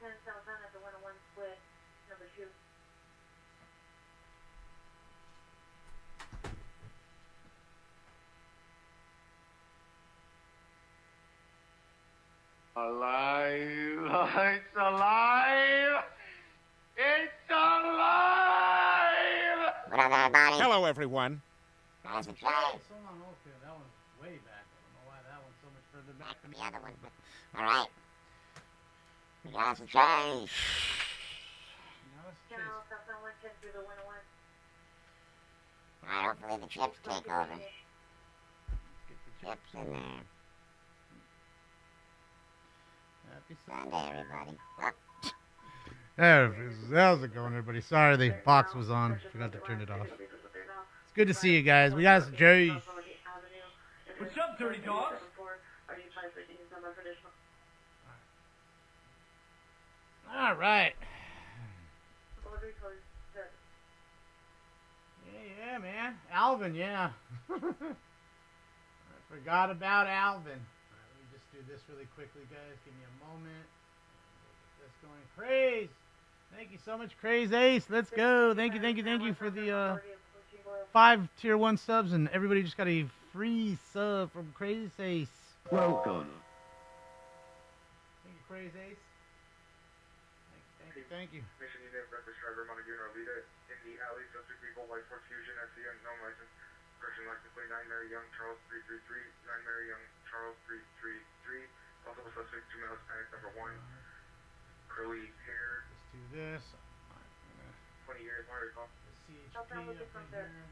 10 southbound at the 101 split, number 2. Alive! It's alive! It's alive! What up, everybody? Hello, everyone. How's it So going? long, okay, that one's way back. I don't know why that one's so much further back Back than to the other one. Alright. We got some change. Now let's Channel chase. southbound 110 through the 101. Alright, hopefully the chips take over. Get the Chips in there. Happy Sunday, everybody. How's it going, everybody? Sorry the box was on. Forgot to turn it off. It's good to see you guys. We got some Jerry's. What's up, dirty dogs? All right. Yeah, man. Alvin, yeah. I forgot about Alvin. All right, let me just do this really quickly, guys. Give me a moment. That's going crazy. Thank you so much, Craze Ace. Let's go. Thank you for the 5 tier 1 subs, and everybody just got a free sub from Craze Ace. Welcome. Thank you, Craze Ace. Thank you. Mission unit, breakfast driver, Montague, Arleta, in the alley, subject vehicle, white Ford Fusion, SCN, no license, correction license plate 9 Mary Young, Charles 333, 9 Mary Young, Charles 333, also a suspect, 2 males, panic number 1, curly hair, Let's do this. 20 years, my recall. The CHP I'll up probably get in from here. there.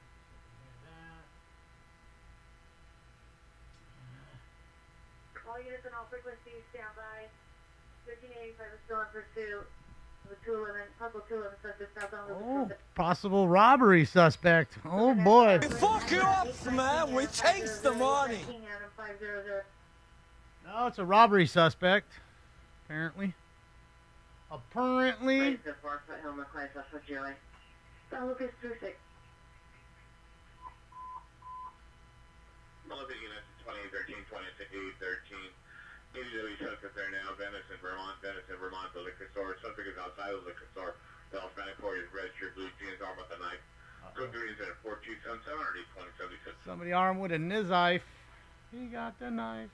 All units on all frequencies, stand by. 1385 is still in pursuit. The 211, possible 211 suspect southbound. Oh, possible robbery suspect. Oh boy. Fuck you up, man. We chase the money. Adam 500. No, it's a robbery suspect. Apparently. Apparently. The 4-foot helmet class off of Joey. San Lucas 26. Molly unit 2013, 26, 13. ADW suspect there now, Venice in Vermont, the liquor store. Subject is outside of the liquor store. The Hispanic Court is red shirt, blue jeans, arm with a knife. Code duty is at 4277 or 2076. Somebody armed with a knife. He got the knife.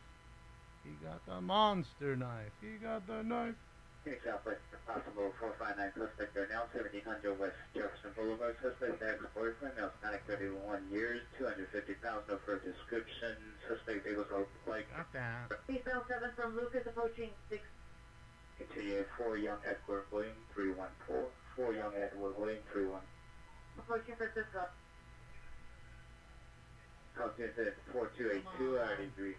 He got the monster knife. He got the knife. Phoenix Southwest, possible 459 suspect there now, 1700 West Jefferson Boulevard. Suspect ex-boyfriend, now Hispanic, 31 years, 250,000 for description. Suspect vehicles look like. Got that. Eastbound 7 from Lucas approaching 6. Continue 4 Young Edward William 314. 4 Young Edward William 31. Approaching Francisco. Call to 4282 93.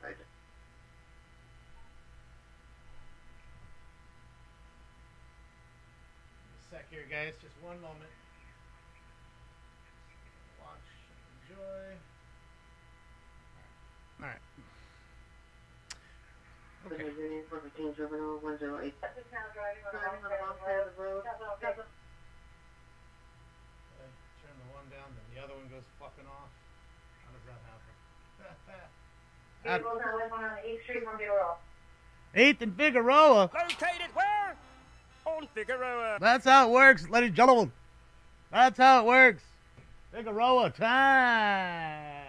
Sec here, guys. Just one moment. Watch, enjoy. All right. Okay. Union 415 Juvenile 108. Driving on the wrong side of the road. Turn the one down, then the other one goes fucking off. How does that happen? Vehicles now on 8th Street from Figueroa. 8th and Figueroa. Located where? On Figueroa. That's how it works, ladies and gentlemen. That's how it works. Figueroa time.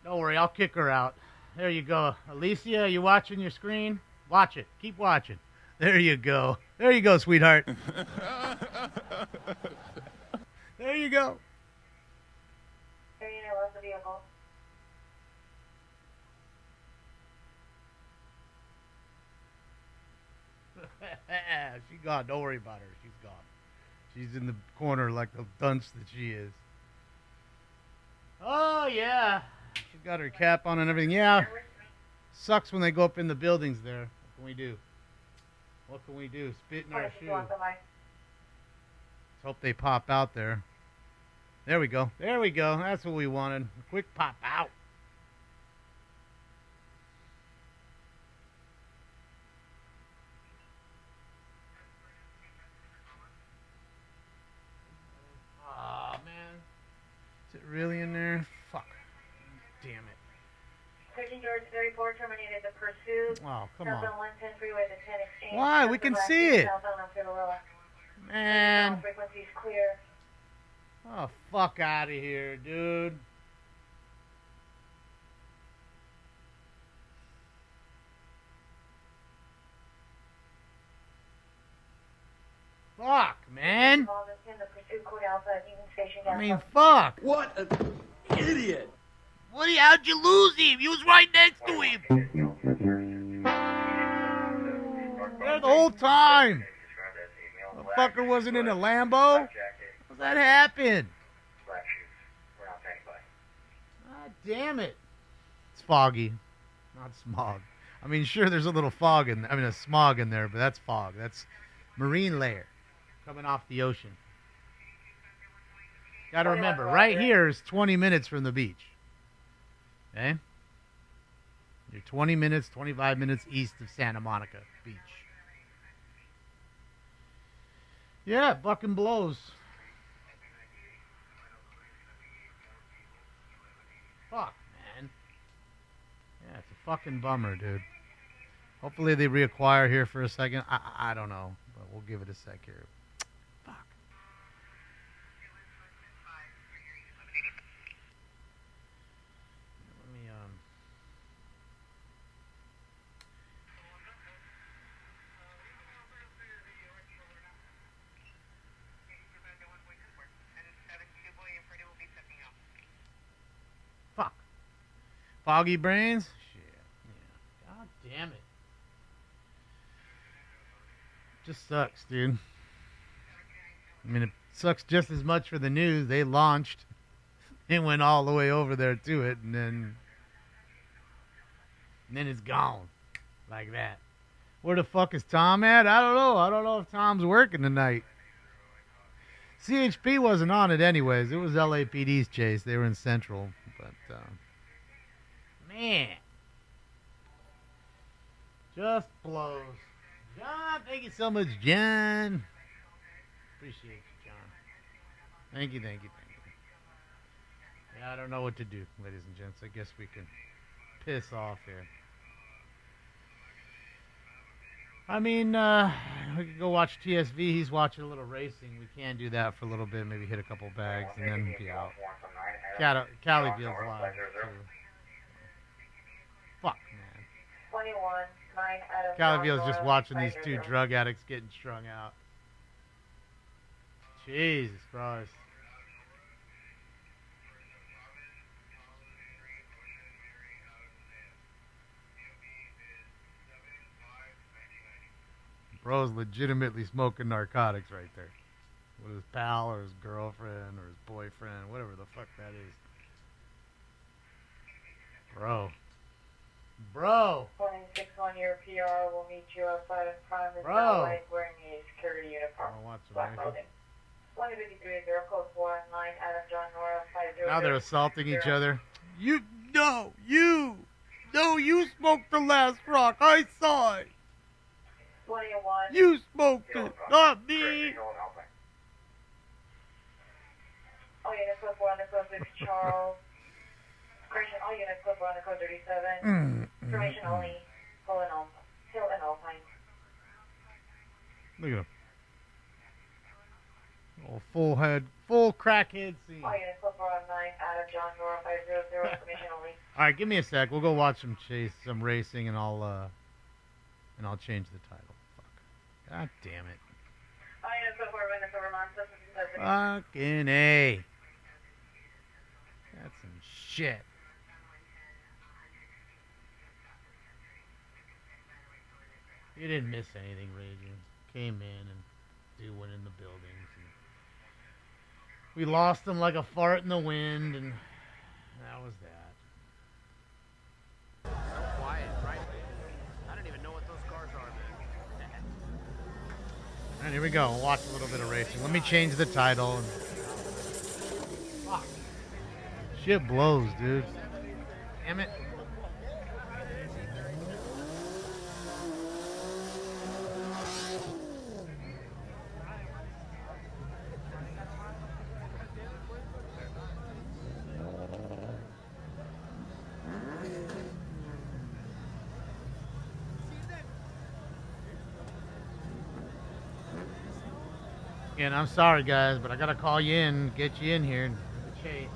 Don't worry, I'll kick her out. There you go. Alicia, you watching your screen? Watch it. Keep watching. There you go. There you go, sweetheart. There you go. There you know, the vehicle. She's gone. Don't worry about her. She's gone. She's in the corner like the dunce that she is. Oh, yeah. She's got her cap on and everything. Yeah. Sucks when they go up in the buildings there. What can we do? What can we do? Spit in our shoe. Let's hope they pop out there. There we go. There we go. That's what we wanted. A quick pop out. Oh, man. Is it really in there? Fuck. Damn it. 13 George 34 terminated the pursuit. Oh, come Southbound on. 110 freeway to 10 exchange. Why? We can see it. Southbound on Figueroa. Man. Frequencies clear. Oh, fuck out of here, dude. Fuck, man. I mean, fuck. What an idiot! Woody, how'd you lose him? You was right next to him. There the whole time. The fucker wasn't in a Lambo. How's that happen? God damn it. It's foggy, not smog. I mean, sure, there's a little fog in, a smog in there, but that's fog. That's marine layer coming off the ocean. Got to remember, right here is 20 minutes from the beach. Okay? You're 20 minutes, 25 minutes east of Santa Monica Beach. Yeah, fucking blows. Fuck, man. Yeah, it's a fucking bummer, dude. Hopefully they reacquire here for a second. I don't know, but we'll give it a sec here. Fuck. Let me, Fuck. Foggy brains? Shit. Yeah. God damn it. Just sucks, dude. I mean, it sucks just as much for the news. They launched. It went all the way over there to it, and then it's gone. Like that. Where the fuck is Tom at? I don't know. I don't know if Tom's working tonight. CHP wasn't on it anyways. It was LAPD's chase. They were in Central. But, man. Just blows. John, thank you so much, John. Appreciate you, John. Thank you. Yeah, I don't know what to do, ladies and gents. I guess we can piss off here. I mean, we could go watch TSV. He's watching a little racing. We can do that for a little bit. Maybe hit a couple bags and then be out. Cali feels live, too. Fuck, man. 21, 9 Adam. Caliville's just watching these two drug addicts getting strung out. Jesus Christ. Bro's legitimately smoking narcotics right there. With his pal or his girlfriend or his boyfriend, whatever the fuck that is. Bro. 161, your PR will meet you outside in front of the Bro. wearing a security uniform. I want some Black rifle. clothing. 153, 0 code 49 Adam John Nora 50. Now they're assaulting each other. You smoked the last rock. I saw it. 21. You smoked it, not me. All units code 4 on the code 6 Charles. Correction, all units code 4 on the code 37. Information only. Hill and Alpine. Look at him. Oh, full crackhead scene. All units code 4 on 9 Adam John Nora 500. Information only. All right, give me a sec. We'll go watch some racing, and I'll change the title. Fuck. God damn it. All units code 4 minutes over nonsense. Fucking A. That's some shit. You didn't miss anything, Raging. Came in and doing in the buildings. And we lost them like a fart in the wind, and that was that. Quiet, right? I don't even know what those cars are, man. All right, here we go. We'll watch a little bit of racing. Let me change the title. Fuck. Shit blows, dude. Damn it. And I'm sorry, guys, but I gotta call you in, get you in here, and do the chase.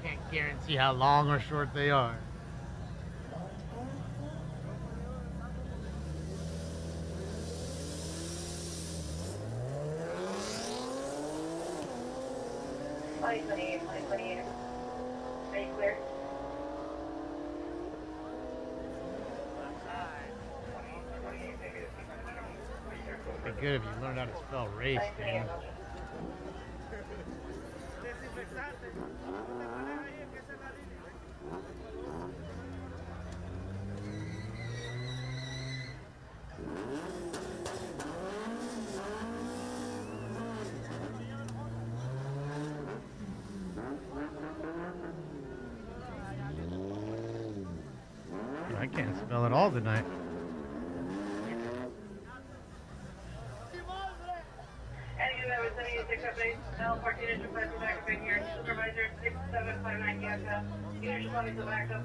I can't guarantee how long or short they are. Are you clear? It'd be good if you learned how to spell race, Dan. I can't spell it all tonight.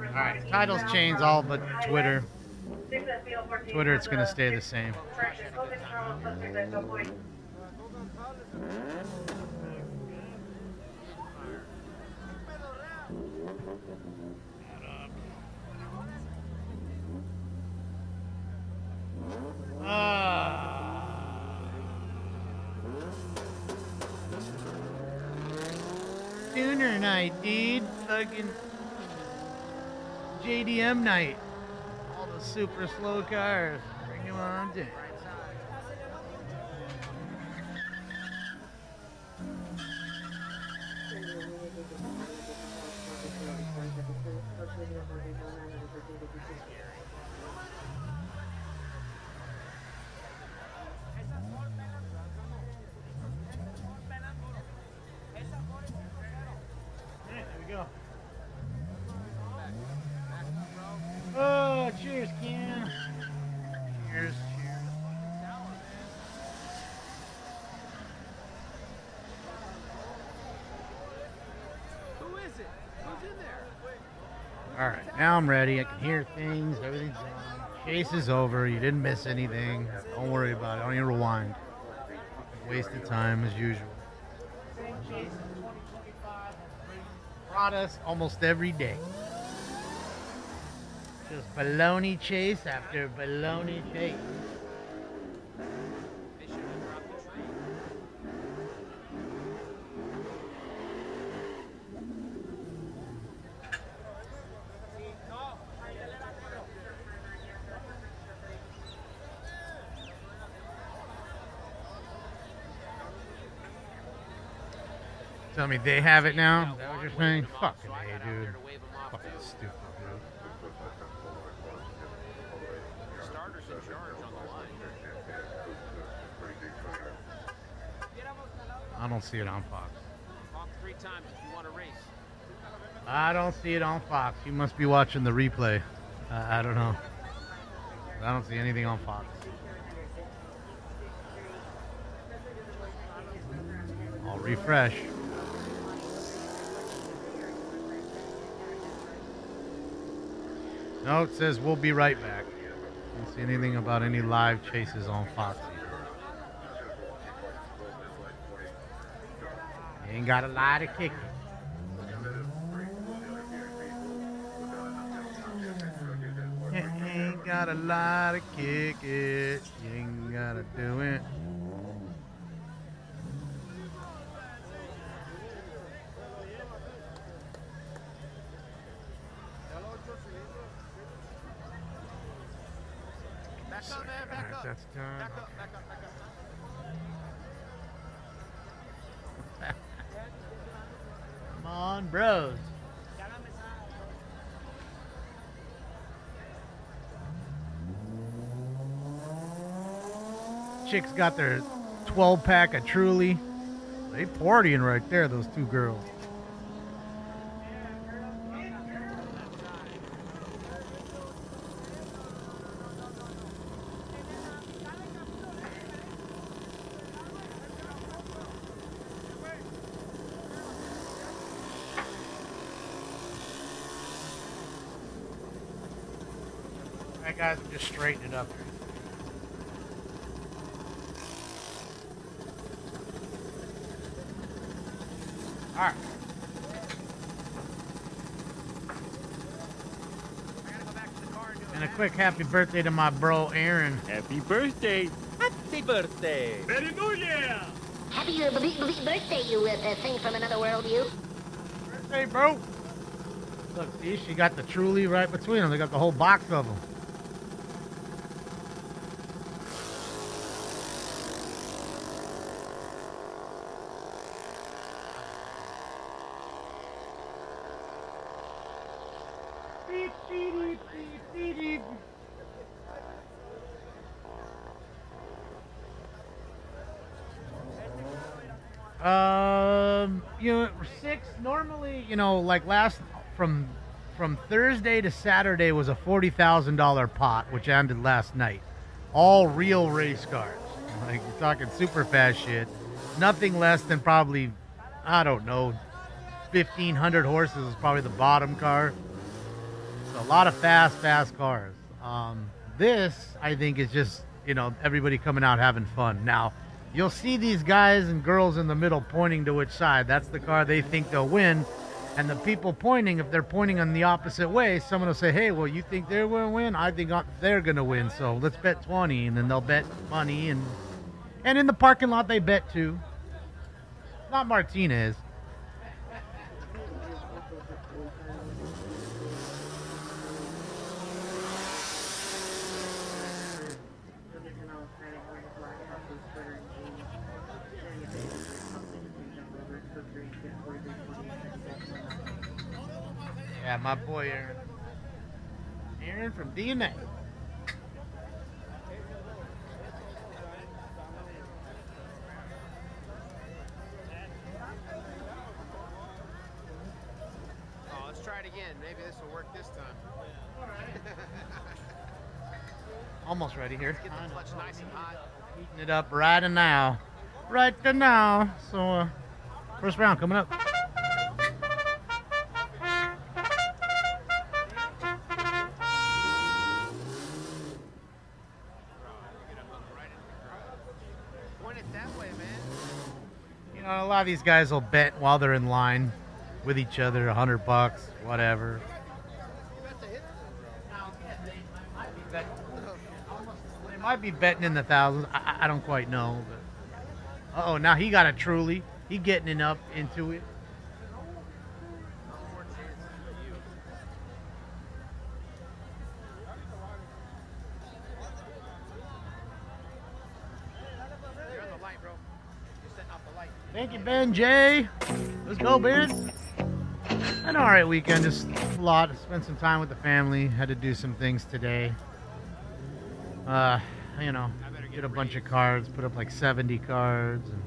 Alright, titles change all but Twitter. Twitter, it's going to stay the same. Tuner night, dude. Fucking JDM night. All the super slow cars. Bring them on down. Oh, cheers, Ken. Cheers, cheers. Who is it? Who's in there? All right, now I'm ready. I can hear things. Everything's on. Chase is over. You didn't miss anything. Don't worry about it. Don't even rewind. Wasted time as usual. Same chase in 2025 brought us almost every day. Just baloney chase after baloney chase. They should have dropped the tree. Tell me they have it now? Is that what you're saying? Fucking A, dude. Fucking stupid, dude. Starter's in charge on the line. I don't see it on Fox. Honk 3 times if you want to race. I don't see it on Fox. You must be watching the replay. I don't know. I don't see anything on Fox. I'll refresh. No, it says we'll be right back. I don't see anything about any live chases on Fox. You ain't got a lie to kick it. You ain't got a lie to kick it. You ain't gotta do it. Back up, man, back up. That's done. Back up, back up, back up. Come on, bros. Chicks got their 12-pack of Truly. They partying right there, those two girls. Alright guys, I'm just straightening it up here. All right. And a quick happy birthday to my bro Aaron. Happy birthday. Happy birthday. Very New Year. Happy birthday, you thing from another world, you. Birthday, bro. Look, see, she got the Truly right between them. They got the whole box of them. Beep, beep, beep, beep, beep. You know, 6 normally, you know, like from Thursday to Saturday was a $40,000 pot, which ended last night. All real race cars. Like, you're talking super fast shit. Nothing less than probably, I don't know, 1,500 horses is probably the bottom car. So a lot of fast cars. This, I think, is just, you know, everybody coming out having fun. Now, you'll see these guys and girls in the middle pointing to which side. That's the car they think they'll win. And the people pointing, if they're pointing on the opposite way, someone will say, hey, well, you think they're going to win? I think they're going to win, so let's bet 20. And then they'll bet money. And in the parking lot, they bet too. Not Martinez. Yeah, my boy Aaron. Aaron from DNA. Oh, let's try it again. Maybe this will work this time. Almost ready here. Get the clutch nice and hot. Heating it up right now. Right now. So, first round coming up. A lot of these guys will bet while they're in line with each other, $100, whatever. They might be betting in the thousands. I don't quite know. But, uh-oh, now he got a Truly. He getting it up into it. Thank you, Ben J. Let's go, Ben. An alright weekend, just a lot. Spent some time with the family. Had to do some things today. You know, did a bunch of cards, put up like 70 cards. And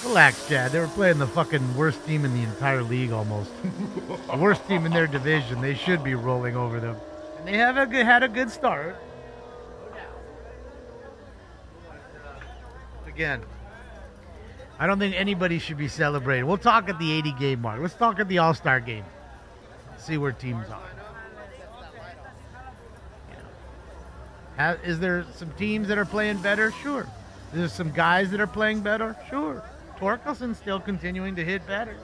relax, Chad. They were playing the fucking worst team in the entire league almost. The worst team in their division. They should be rolling over them. And they had a good start. Again, I don't think anybody should be celebrating. We'll talk at the 80 game mark. Let's talk at the All-Star game. See where teams are. Is there some teams that are playing better? Sure. Is there some guys that are playing better? Sure. Torkelson's still continuing to hit better.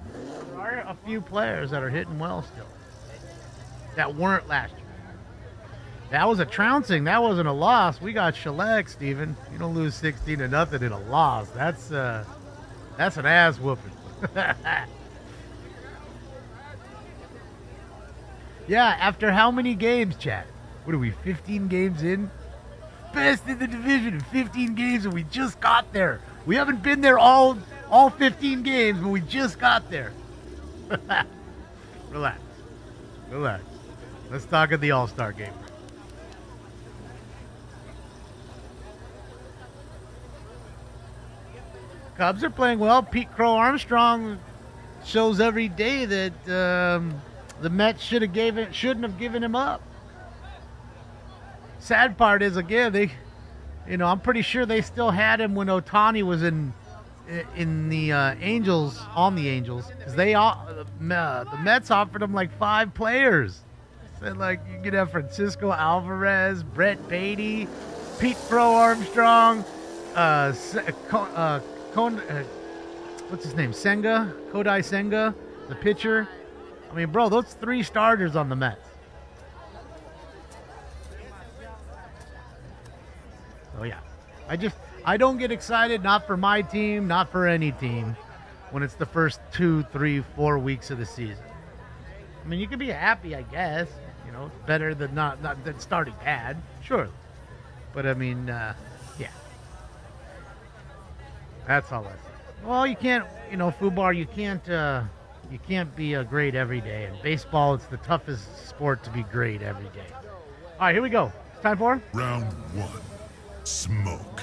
There are a few players that are hitting well still that weren't last year. That was a trouncing. That wasn't a loss. We got shellacked, Steven. You don't lose 16-0 in a loss. That's an ass whooping. Yeah, after how many games, Chad? What are we, 15 games in? Best in the division in 15 games, and we just got there. We haven't been there all 15 games, but we just got there. Relax. Let's talk at the All-Star game. Cubs are playing well. Pete Crow Armstrong shows every day that the Mets shouldn't have given him up. Sad part is, again, I'm pretty sure they still had him when Ohtani was in the Angels, on the Angels, because the Mets offered him like 5 players. Said like you could have Francisco Alvarez, Brett Beatty, Pete Crow Armstrong, what's his name? Senga, Kodai Senga, the pitcher. I mean, bro, those 3 starters on the Mets. Oh yeah, I don't get excited, not for my team, not for any team, when it's the first 2, 3, 4 weeks of the season. I mean, you can be happy, I guess. You know, it's better than not than starting bad, sure. But I mean, yeah, that's all I say. Well, you can't, you know, Fubar, you can't be great every day. In baseball, it's the toughest sport to be great every day. All right, here we go. It's time for round 1. Smoke.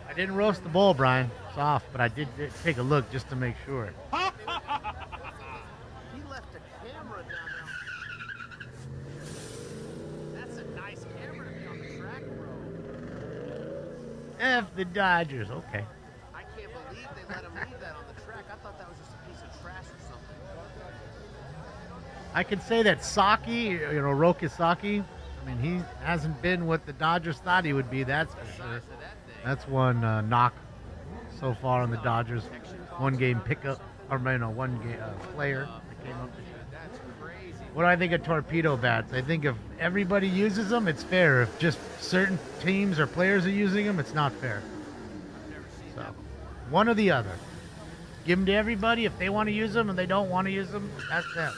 I didn't roast the bowl, Brian. It's off, but I did take a look just to make sure. He left a camera down there. That's a nice camera to be on the track, bro. F the Dodgers. Okay. I can't believe they let him leave that on the track. I thought that was just a piece of trash or something. I can say that Saki, you know, Roki Saki, I mean, he hasn't been what the Dodgers thought he would be, that's for sure. That's one knock so far on the Dodgers. 1 game pickup, or no, 1 game player that came up this year. What do I think of torpedo bats? I think if everybody uses them, it's fair. If just certain teams or players are using them, it's not fair. So, one or the other. Give them to everybody. If they want to use them and they don't want to use them, that's them.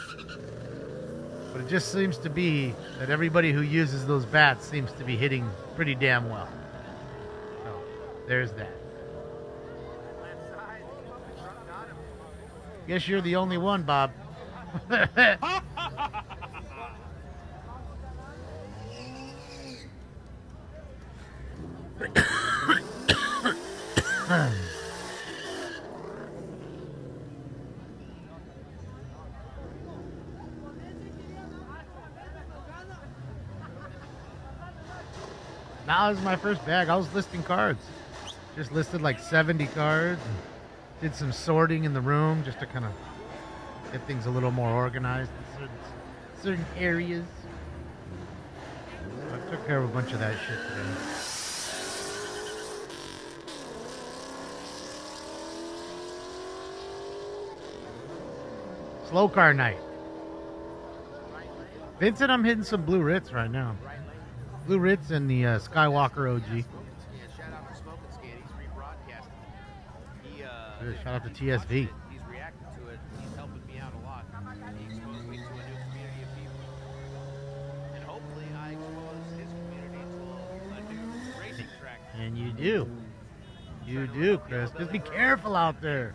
But it just seems to be that everybody who uses those bats seems to be hitting pretty damn well. So, there's that. Guess you're the only one, Bob. Now is my first bag. I was listing cards. Just listed like 70 cards. And did some sorting in the room just to kind of get things a little more organized in certain areas. So I took care of a bunch of that shit today. Slow car night. Vincent, I'm hitting some Blue Ritz right now. Blue Ritz and the Skywalker OG. Yeah, shout out to Smoke and Scan. He's rebroadcasting. Good, shout out to TSV. He's reacted to it. He's helping me out a lot. He exposed me to a new community of people. And hopefully I expose his community to a new racing track. And you do. You do, Chris. Just be careful out there.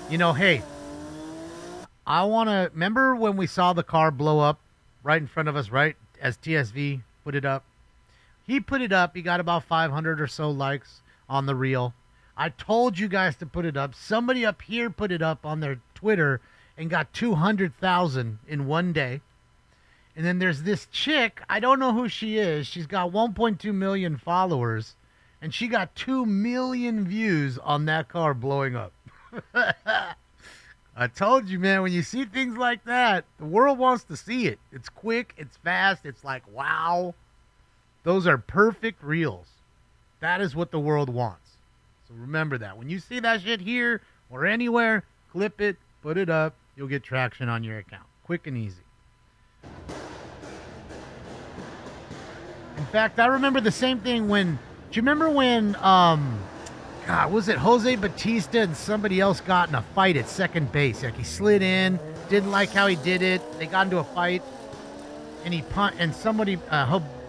You know, hey, I want to... Remember when we saw the car blow up right in front of us, right? As TSV put it up. He put it up. He got about 500 or so likes on the reel. I told you guys to put it up. Somebody up here put it up on their Twitter and got 200,000 in one day. And then there's this chick. I don't know who she is. She's got 1.2 million followers. And she got 2 million views on that car blowing up. I told you, man, when you see things like that, the world wants to see it. It's quick, it's fast, it's like, wow. Those are perfect reels. That is what the world wants. So remember that. When you see that shit here or anywhere, clip it, put it up, you'll get traction on your account. Quick and easy. In fact, I remember the same thing when, do you remember when, God, was it Jose Bautista and somebody else got in a fight at second base? Like he slid in, didn't like how he did it. They got into a fight, and somebody,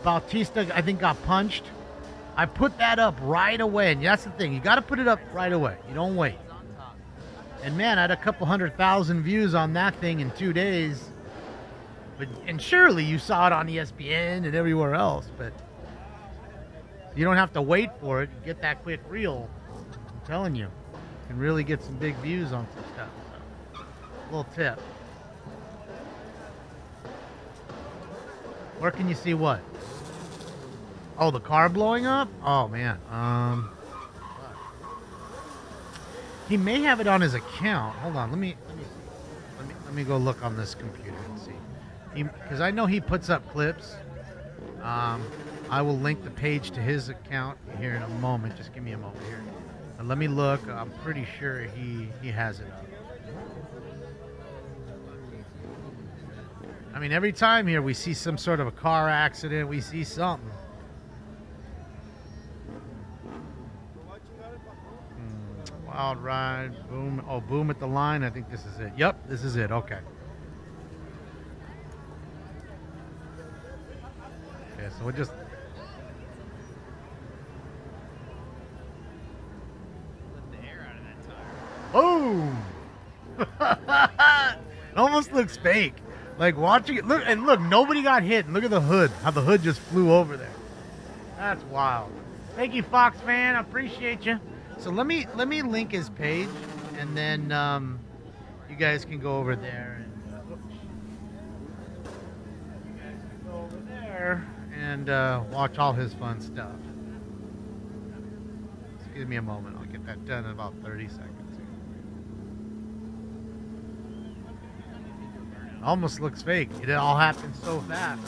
Bautista, I think, got punched. I put that up right away, and that's the thing. You got to put it up right away. You don't wait. And man, I had a couple 100,000 views on that thing in 2 days. And surely you saw it on ESPN and everywhere else, but you don't have to wait for it. You get that quick reel. I'm telling you, you can really get some big views on some stuff. So, little tip. Where can you see what? Oh, the car blowing up? Oh man. He may have it on his account. Hold on. Let me go look on this computer and see. because I know he puts up clips. I will link the page to his account here in a moment. Just give me a moment here. And let me look. I'm pretty sure he has it up. I mean, every time here we see some sort of a car accident, we see something. Wild ride, boom. Oh, boom at the line. I think this is it. Yep, this is it. Okay. Okay, so we'll just. Let the air out of that tire. Boom! It almost looks fake. Like watching it. Look, and look, nobody got hit. And look at the hood. How the hood just flew over there. That's wild. Thank you, Fox fan. I appreciate you. So let me link his page, and then you guys can go over there and you guys can go over there and watch all his fun stuff. Just give me a moment. I'll get that done in about 30 seconds. It almost looks fake. It all happened so fast.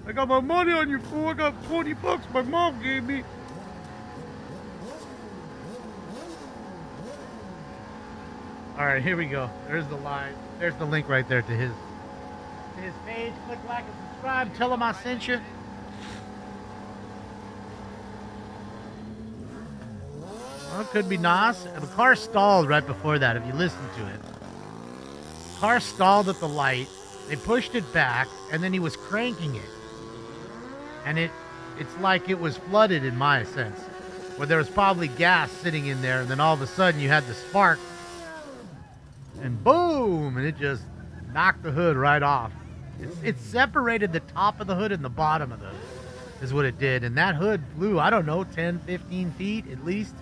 I got my money on you, fool. I got 20 bucks my mom gave me. All right, here we go. There's the line. There's the link right there to his page. Click like and subscribe. Tell him I sent you. Well, it could be Nas. The car stalled right before that, if you listen to it. The car stalled at the light. They pushed it back, and then he was cranking it. And it's like it was flooded in my sense, where there was probably gas sitting in there, and then all of a sudden you had the spark, and boom, and it just knocked the hood right off. It separated the top of the hood and the bottom of the hood, is what it did. And that hood flew, I don't know, 10, 15 feet at least.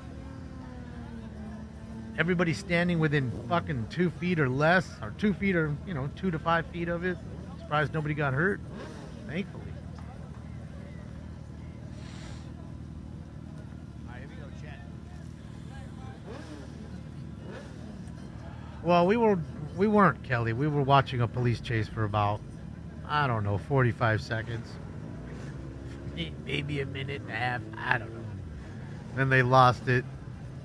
Everybody standing within fucking 2 feet or less, or 2 feet or, 2 to 5 feet of it. Surprised nobody got hurt, thankfully. Well, we weren't, Kelly. We were watching a police chase for about, I don't know, 45 seconds. Maybe a minute and a half. I don't know. Then they lost it.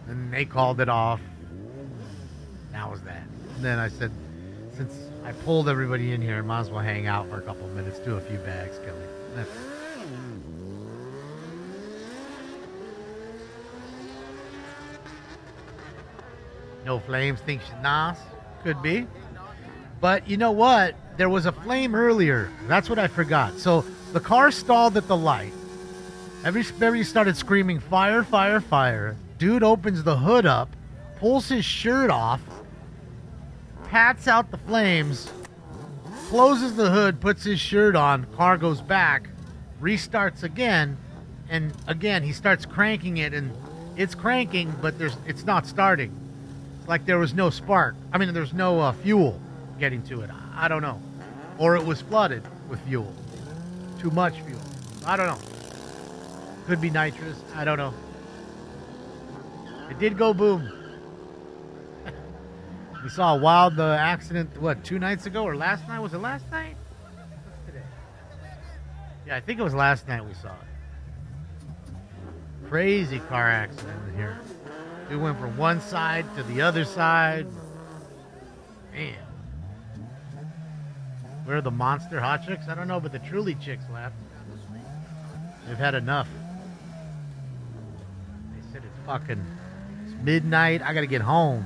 And they called it off. That was that. And then I said, since I pulled everybody in here, might as well hang out for a couple of minutes, do a few bags, Kelly. That's it. No flames, think she's Nas. Could be. But you know what? There was a flame earlier. That's what I forgot. So the car stalled at the light. Everybody started screaming, fire, fire, fire. Dude opens the hood up, pulls his shirt off, pats out the flames, closes the hood, puts his shirt on, car goes back, restarts again, and again he starts cranking it, and it's cranking, but it's not starting. Like there was no spark. I mean, there's no fuel getting to it. I don't know. Or it was flooded with fuel. Too much fuel. I don't know. Could be nitrous. I don't know. It did go boom. We saw a wild accident, 2 nights ago or last night? Was it last night? What's today? Yeah, I think it was last night we saw it. Crazy car accident in here. We went from one side to the other side. Man. Where are the monster hot chicks? I don't know, but the truly chicks left. They've had enough. They said it's midnight. I gotta get home.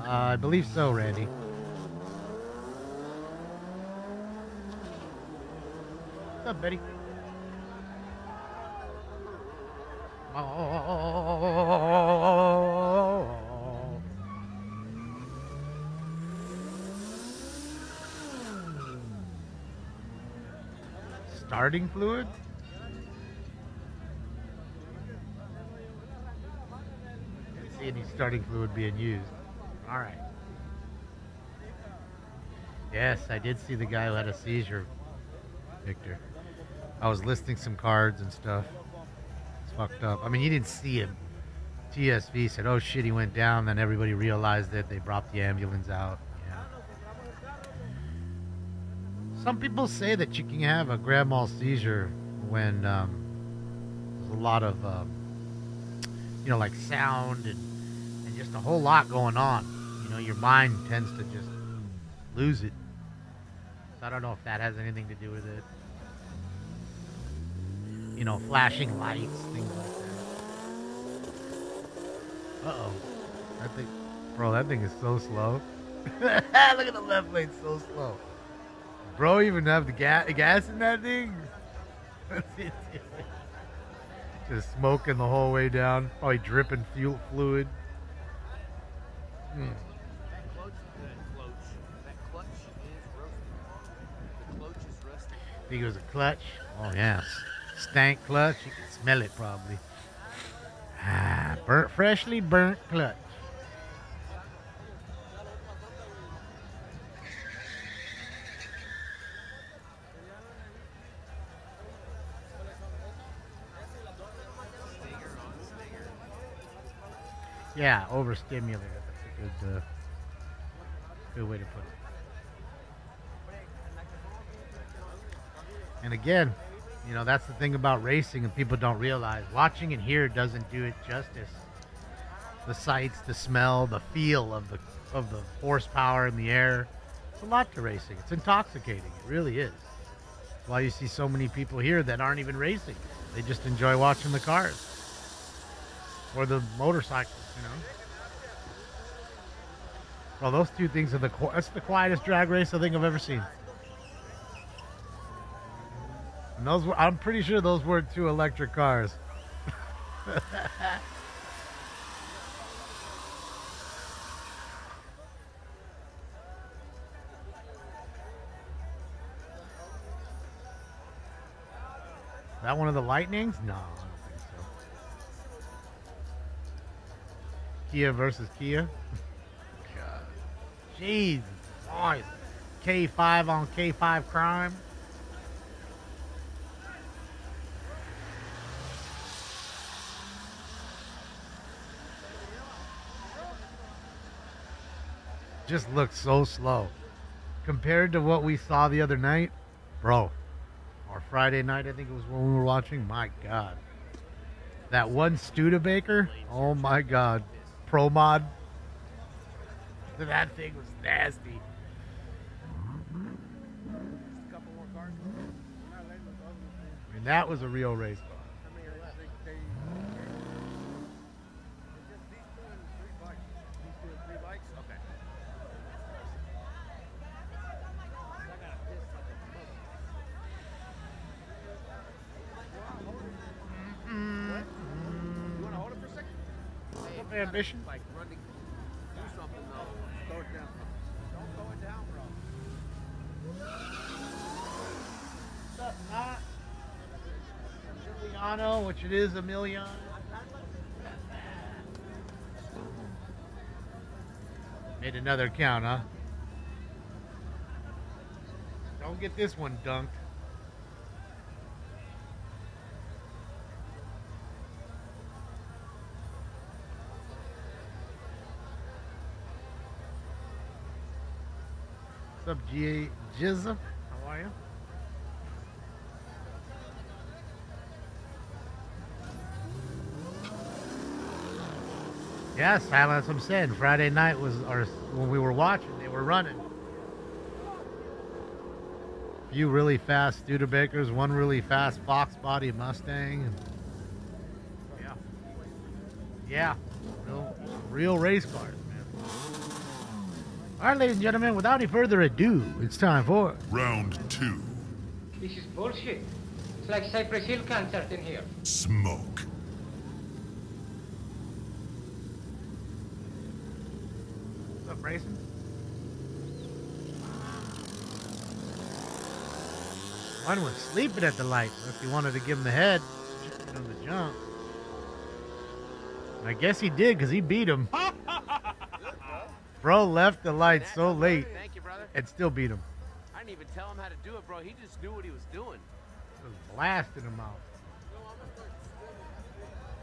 I believe so, Randy. What's up, Betty? Starting fluid? starting fluid being used. All right. Yes, I did see the guy who had a seizure, Victor. I was listing some cards and stuff. It's fucked up. I mean, you didn't see him. TSV said, oh shit, he went down. Then everybody realized it. They brought the ambulance out. Yeah. Some people say that you can have a grand mal seizure when there's a lot of, like sound and just a whole lot going on. Your mind tends to just lose it. So I don't know if that has anything to do with it. Flashing lights, things like that. Uh-oh. That thing is so slow. Look at the left lane, so slow. Bro, even have the gas in that thing? Just smoking the whole way down. Probably dripping fuel fluid. Think it was a clutch? Oh yeah, stank clutch. You can smell it probably. Freshly burnt clutch. Yeah, overstimulated. That's a good way to put it. And again, that's the thing about racing and people don't realize. Watching it here doesn't do it justice. The sights, the smell, the feel of the horsepower in the air. It's a lot to racing. It's intoxicating. It really is. That's why you see so many people here that aren't even racing. They just enjoy watching the cars. Or the motorcycles, Well, those two things are that's the quietest drag race I think I've ever seen. And I'm pretty sure those weren't two electric cars. That one of the Lightnings? No, I don't think so. Kia versus Kia? God. Jesus Christ. K5 on K5 crime? Just looks so slow compared to what we saw the other night, bro. Or Friday night, I think it was when we were watching. My God, that one Studebaker. Oh my God, Pro Mod. That thing was nasty. I mean, that was a real race car. Ambition? Like running, do something though. Throw it down. Don't throw it down, bro. What's up, Matt? Emiliano, which it is Emiliano. Made another count, huh? Don't get this one dunked. What's up, Jizza? How are you? Yeah, Silence, I'm saying. Friday night was, or when we were watching, they were running. A few really fast Studebakers, one really fast Fox body Mustang. Yeah. Yeah. Real race cars. All right, ladies and gentlemen, without any further ado, it's time for Round 2. This is bullshit. It's like Cypress Hill concert in here. Smoke. What's up, Grayson? One was sleeping at the light. If you wanted to give him the head, the jump. I guess he did because he beat him. Bro left the light so late Thank you, brother. and still beat him. I didn't even tell him how to do it, bro. He just knew what he was doing. Just blasting him out.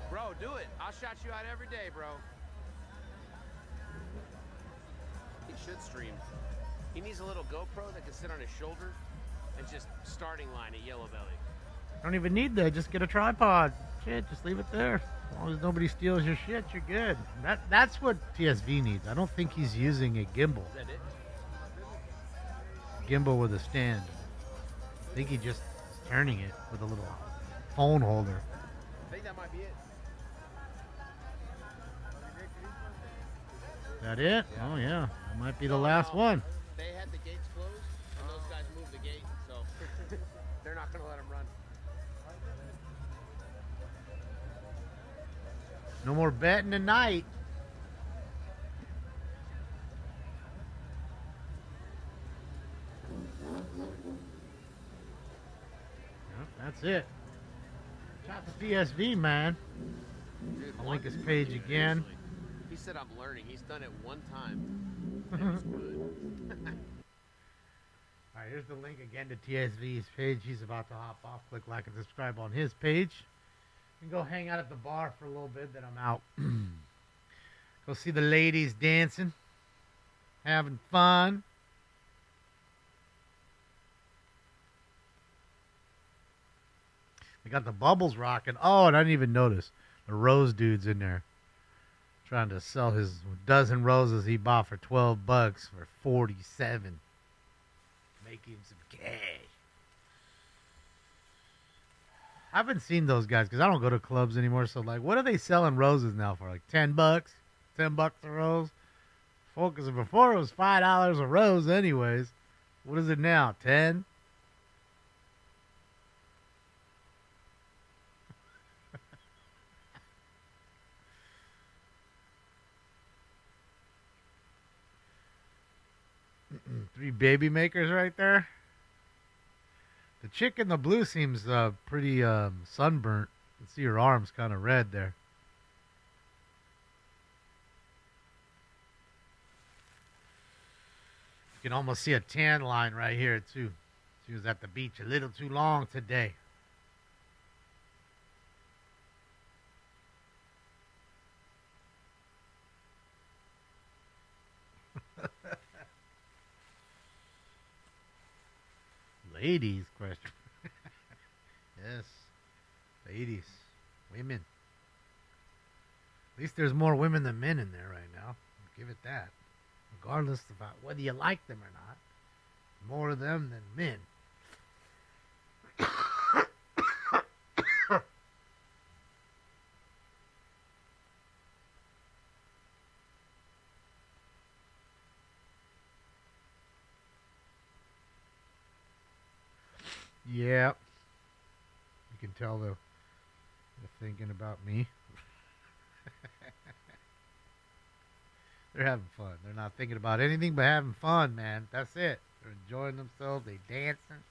Bro, do it. I'll shout you out every day, bro. He should stream. He needs a little GoPro that can sit on his shoulder and just starting line at Yellow Belly. Don't even need that. Just get a tripod. Shit, just leave it there. As long as nobody steals your shit, you're good. That's what TSV needs. I don't think he's using a gimbal. Is that it? Gimbal with a stand. I think he just is turning it with a little phone holder. I think that might be it. Is that it? Yeah. Oh, yeah. That might be the last one. They had the gates closed, and those guys moved the gate, so they're not going to let him run. No more betting tonight. Yep, that's it. Shot the PSV, man. Dude, I'll link his page again. He said I'm learning. He's done it one time. It was good. All right, here's the link again to TSV's page. He's about to hop off. Click like and subscribe on his page. And go hang out at the bar for a little bit, then I'm out. Go see the ladies dancing, having fun. They got the bubbles rocking. Oh, and I didn't even notice. The rose dude's in there trying to sell his dozen roses he bought for $12 for 47. Making some cash. I haven't seen those guys because I don't go to clubs anymore. So, like, what are they selling roses now for? Like $10? $10 a rose? Because before it was $5 a rose anyways. What is it now? 10? Three baby makers right there. The chick in the blue seems pretty sunburnt. You can see her arms kind of red there. You can almost see a tan line right here, too. She was at the beach a little too long today. Ladies, question. Yes. Ladies. Women. At least there's more women than men in there right now. I'll give it that. Regardless of whether you like them or not. More of them than men. Yeah. You can tell they're thinking about me. They're having fun. They're not thinking about anything but having fun, man. That's it. They're enjoying themselves. They dancing.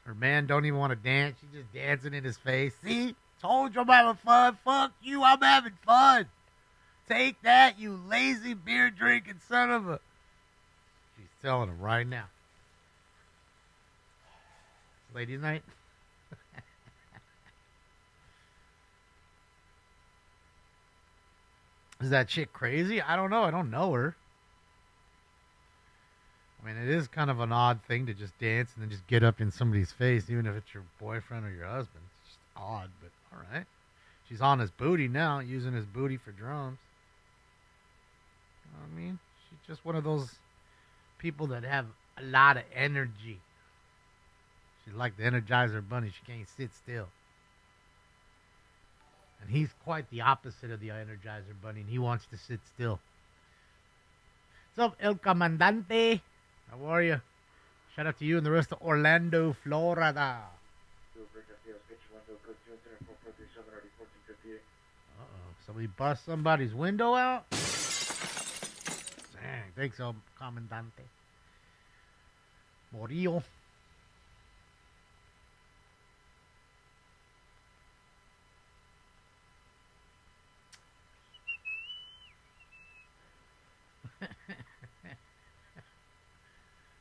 Her man don't even want to dance. She's just dancing in his face. See? Told you I'm having fun. Fuck you. I'm having fun. Take that, you lazy beer drinking son of a... She's telling him right now. Ladies' night. Is that chick crazy? I don't know. I don't know her. I mean, it is kind of an odd thing to just dance and then just get up in somebody's face, even if it's your boyfriend or your husband. It's just odd, but all right. She's on his booty now, using his booty for drums. I mean, she's just one of those people that have a lot of energy. She's like the Energizer Bunny. She can't sit still. And he's quite the opposite of the Energizer Bunny, and he wants to sit still. What's up, El Comandante? How are you? Shout out to you and the rest of Orlando, Florida. Uh-oh. Somebody bust somebody's window out? Dang. Thanks, El Comandante. Morillo.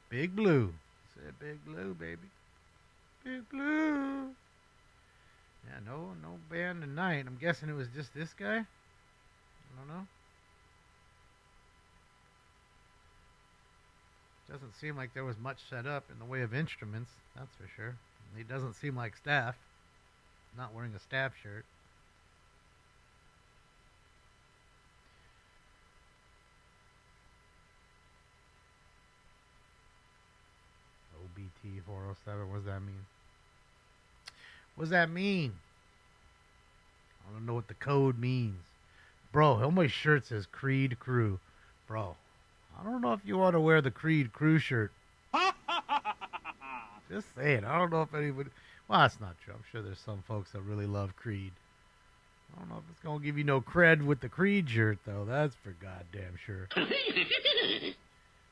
Big Blue. Said Big Blue, baby. Big Blue. Yeah, no band tonight. I'm guessing it was just this guy. I don't know. Doesn't seem like there was much set up in the way of instruments, that's for sure. He doesn't seem like staff. Not wearing a staff shirt. OBT 407, what does that mean? What does that mean? I don't know what the code means. Bro, on my shirt says Creed Crew. Bro, I don't know if you want to wear the Creed Crew shirt. Just saying. I don't know if anybody... Well, that's not true. I'm sure there's some folks that really love Creed. I don't know if it's going to give you no cred with the Creed shirt, though. That's for goddamn sure.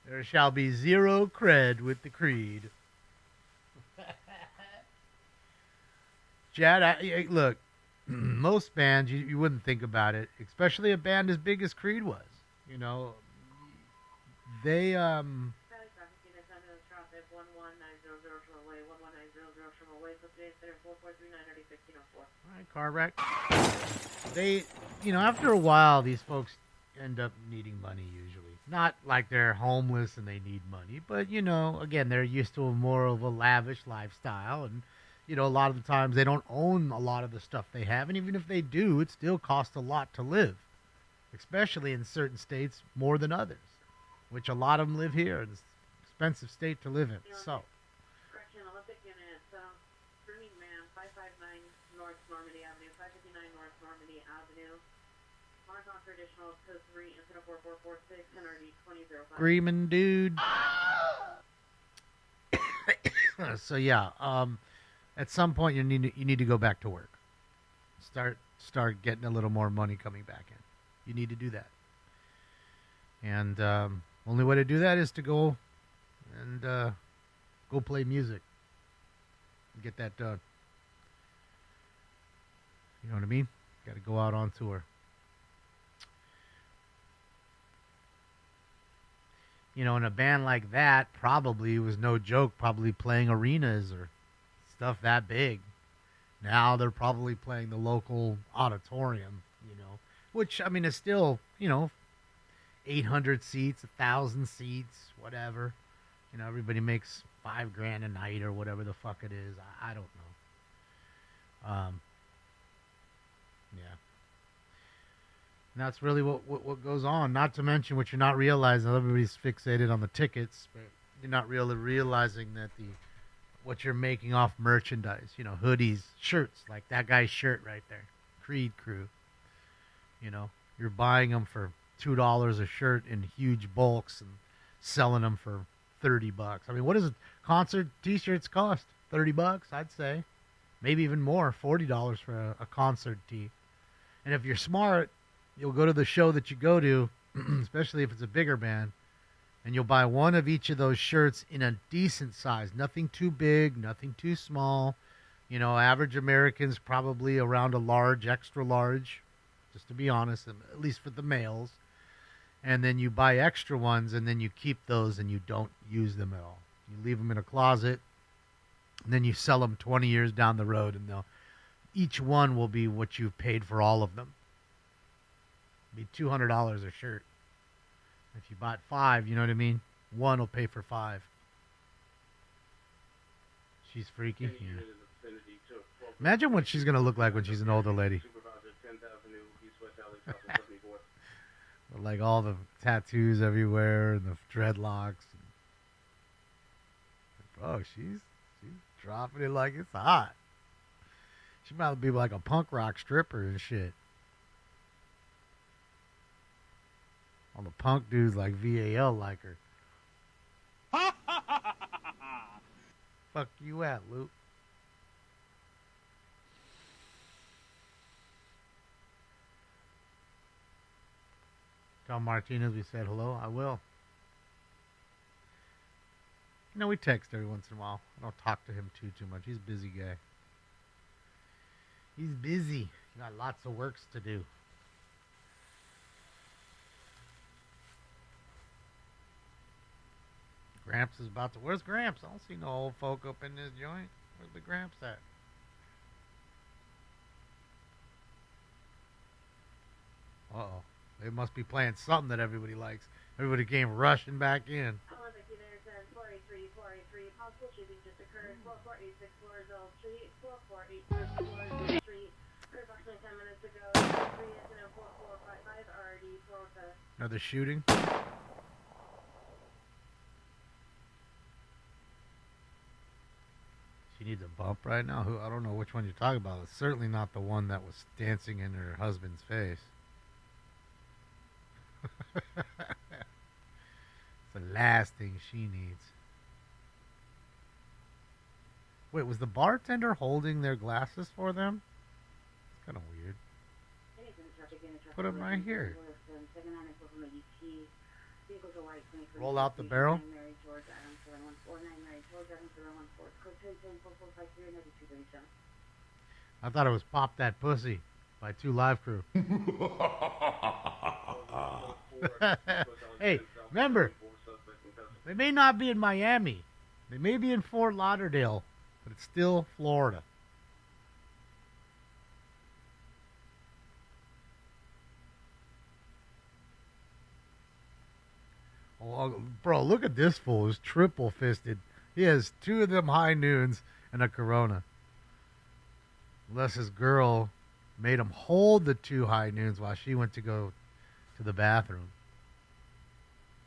There shall be zero cred with the Creed. Chad, look, most bands, you wouldn't think about it, especially a band as big as Creed was. You know, they, Alright, car wreck. They, you know, after a while, these folks end up needing money usually. Not like they're homeless and they need money, but, you know, again, they're used to a more of a lavish lifestyle, and, you know, a lot of the times they don't own a lot of the stuff they have, and even if they do, it still costs a lot to live, especially in certain states more than others, which a lot of them live here. It's an expensive state to live in, so. Correction, Olympic unit, Screaming Man, 559 North Normandy Avenue, 559 North Normandy Avenue, Marathon Traditional, Code 3, Incident 4446, NRD 2005. Screaming dude. So yeah, at some point you need to go back to work. Start getting a little more money coming back in. You need to do that. And only way to do that is to go and go play music. Get that done. You know what I mean? Got to go out on tour. You know, in a band like that, probably, it was no joke, probably playing arenas or stuff that big. Now they're probably playing the local auditorium, you know, which, I mean, is still, you know, 800 seats, 1,000 seats, whatever. You know, everybody makes $5,000 a night or whatever the fuck it is. I don't know. Yeah. And that's really what goes on. Not to mention what you're not realizing. Everybody's fixated on the tickets, but you're not really realizing that what you're making off merchandise. You know, hoodies, shirts, like that guy's shirt right there, Creed Crew. You know, you're buying them for $2 a shirt in huge bulks and selling them for $30. I mean, what does concert T-shirts cost? $30, I'd say. Maybe even more, $40 for a concert tee. And if you're smart, you'll go to the show that you go to, especially if it's a bigger band, and you'll buy one of each of those shirts in a decent size. Nothing too big, nothing too small. You know, average Americans probably around a large, extra large, just to be honest, at least for the males. And then you buy extra ones, and then you keep those, and you don't use them at all. You leave them in a closet, and then you sell them 20 years down the road, and each one will be what you've paid for all of them. It'll be $200 a shirt. If you bought 5, you know what I mean? One will pay for 5. She's freaky. Yeah. Imagine what she's going to look like when she's an older lady. With like all the tattoos everywhere and the dreadlocks. Bro, she's dropping it like it's hot. She might be like a punk rock stripper and shit. All the punk dudes like VAL like her. Fuck you at, Luke. Tell Martinez we said hello. I will. You know, we text every once in a while. I don't talk to him too much. He's a busy guy. He's busy. He got lots of works to do. Gramps is about to. Where's Gramps? I don't see no old folk up in this joint. Where's the Gramps at? Uh-oh. They must be playing something that everybody likes. Everybody came rushing back in. Olympic Units and 483, possible shooting just occurred. 4486 Floresville Street, 4486 Floresville Street. Occurred approximately 10 minutes ago. 3 incident 4455 RD Florida. Another shooting. She needs a bump right now. Who? I don't know which one you're talking about. It's certainly not the one that was dancing in her husband's face. It's the last thing she needs. Wait, was the bartender holding their glasses for them? It's kind of weird. Put them right here. Roll out the barrel. I thought it was Pop That Pussy by 2 Live Crew. Hey, remember, they may not be in Miami. They may be in Fort Lauderdale, but it's still Florida. Oh, bro, look at this fool. He's triple-fisted. He has 2 of them high noons and a Corona. Unless his girl made him hold the 2 high noons while she went to go to the bathroom.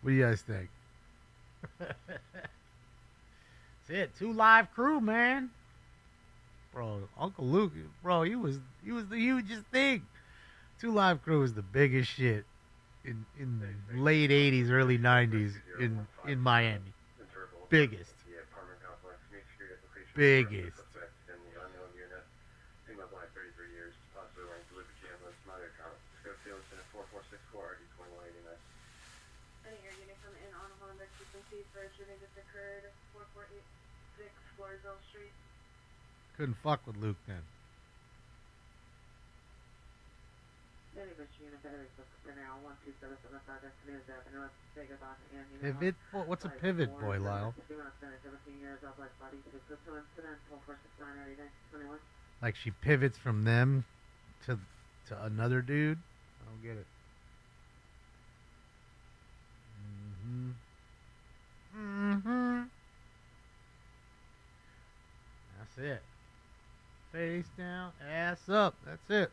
What do you guys think? That's it. 2 Live Crew, man. Bro, Uncle Luke, bro, he was the hugest thing. 2 Live Crew was the biggest shit in the late 80s, early 90s in Miami. Biggest. Biggest. Couldn't fuck with Luke then. Pivot? What's a pivot, boy, Lyle? Like she pivots from them to another dude? I don't get it. That's it. Face down, ass up. That's it.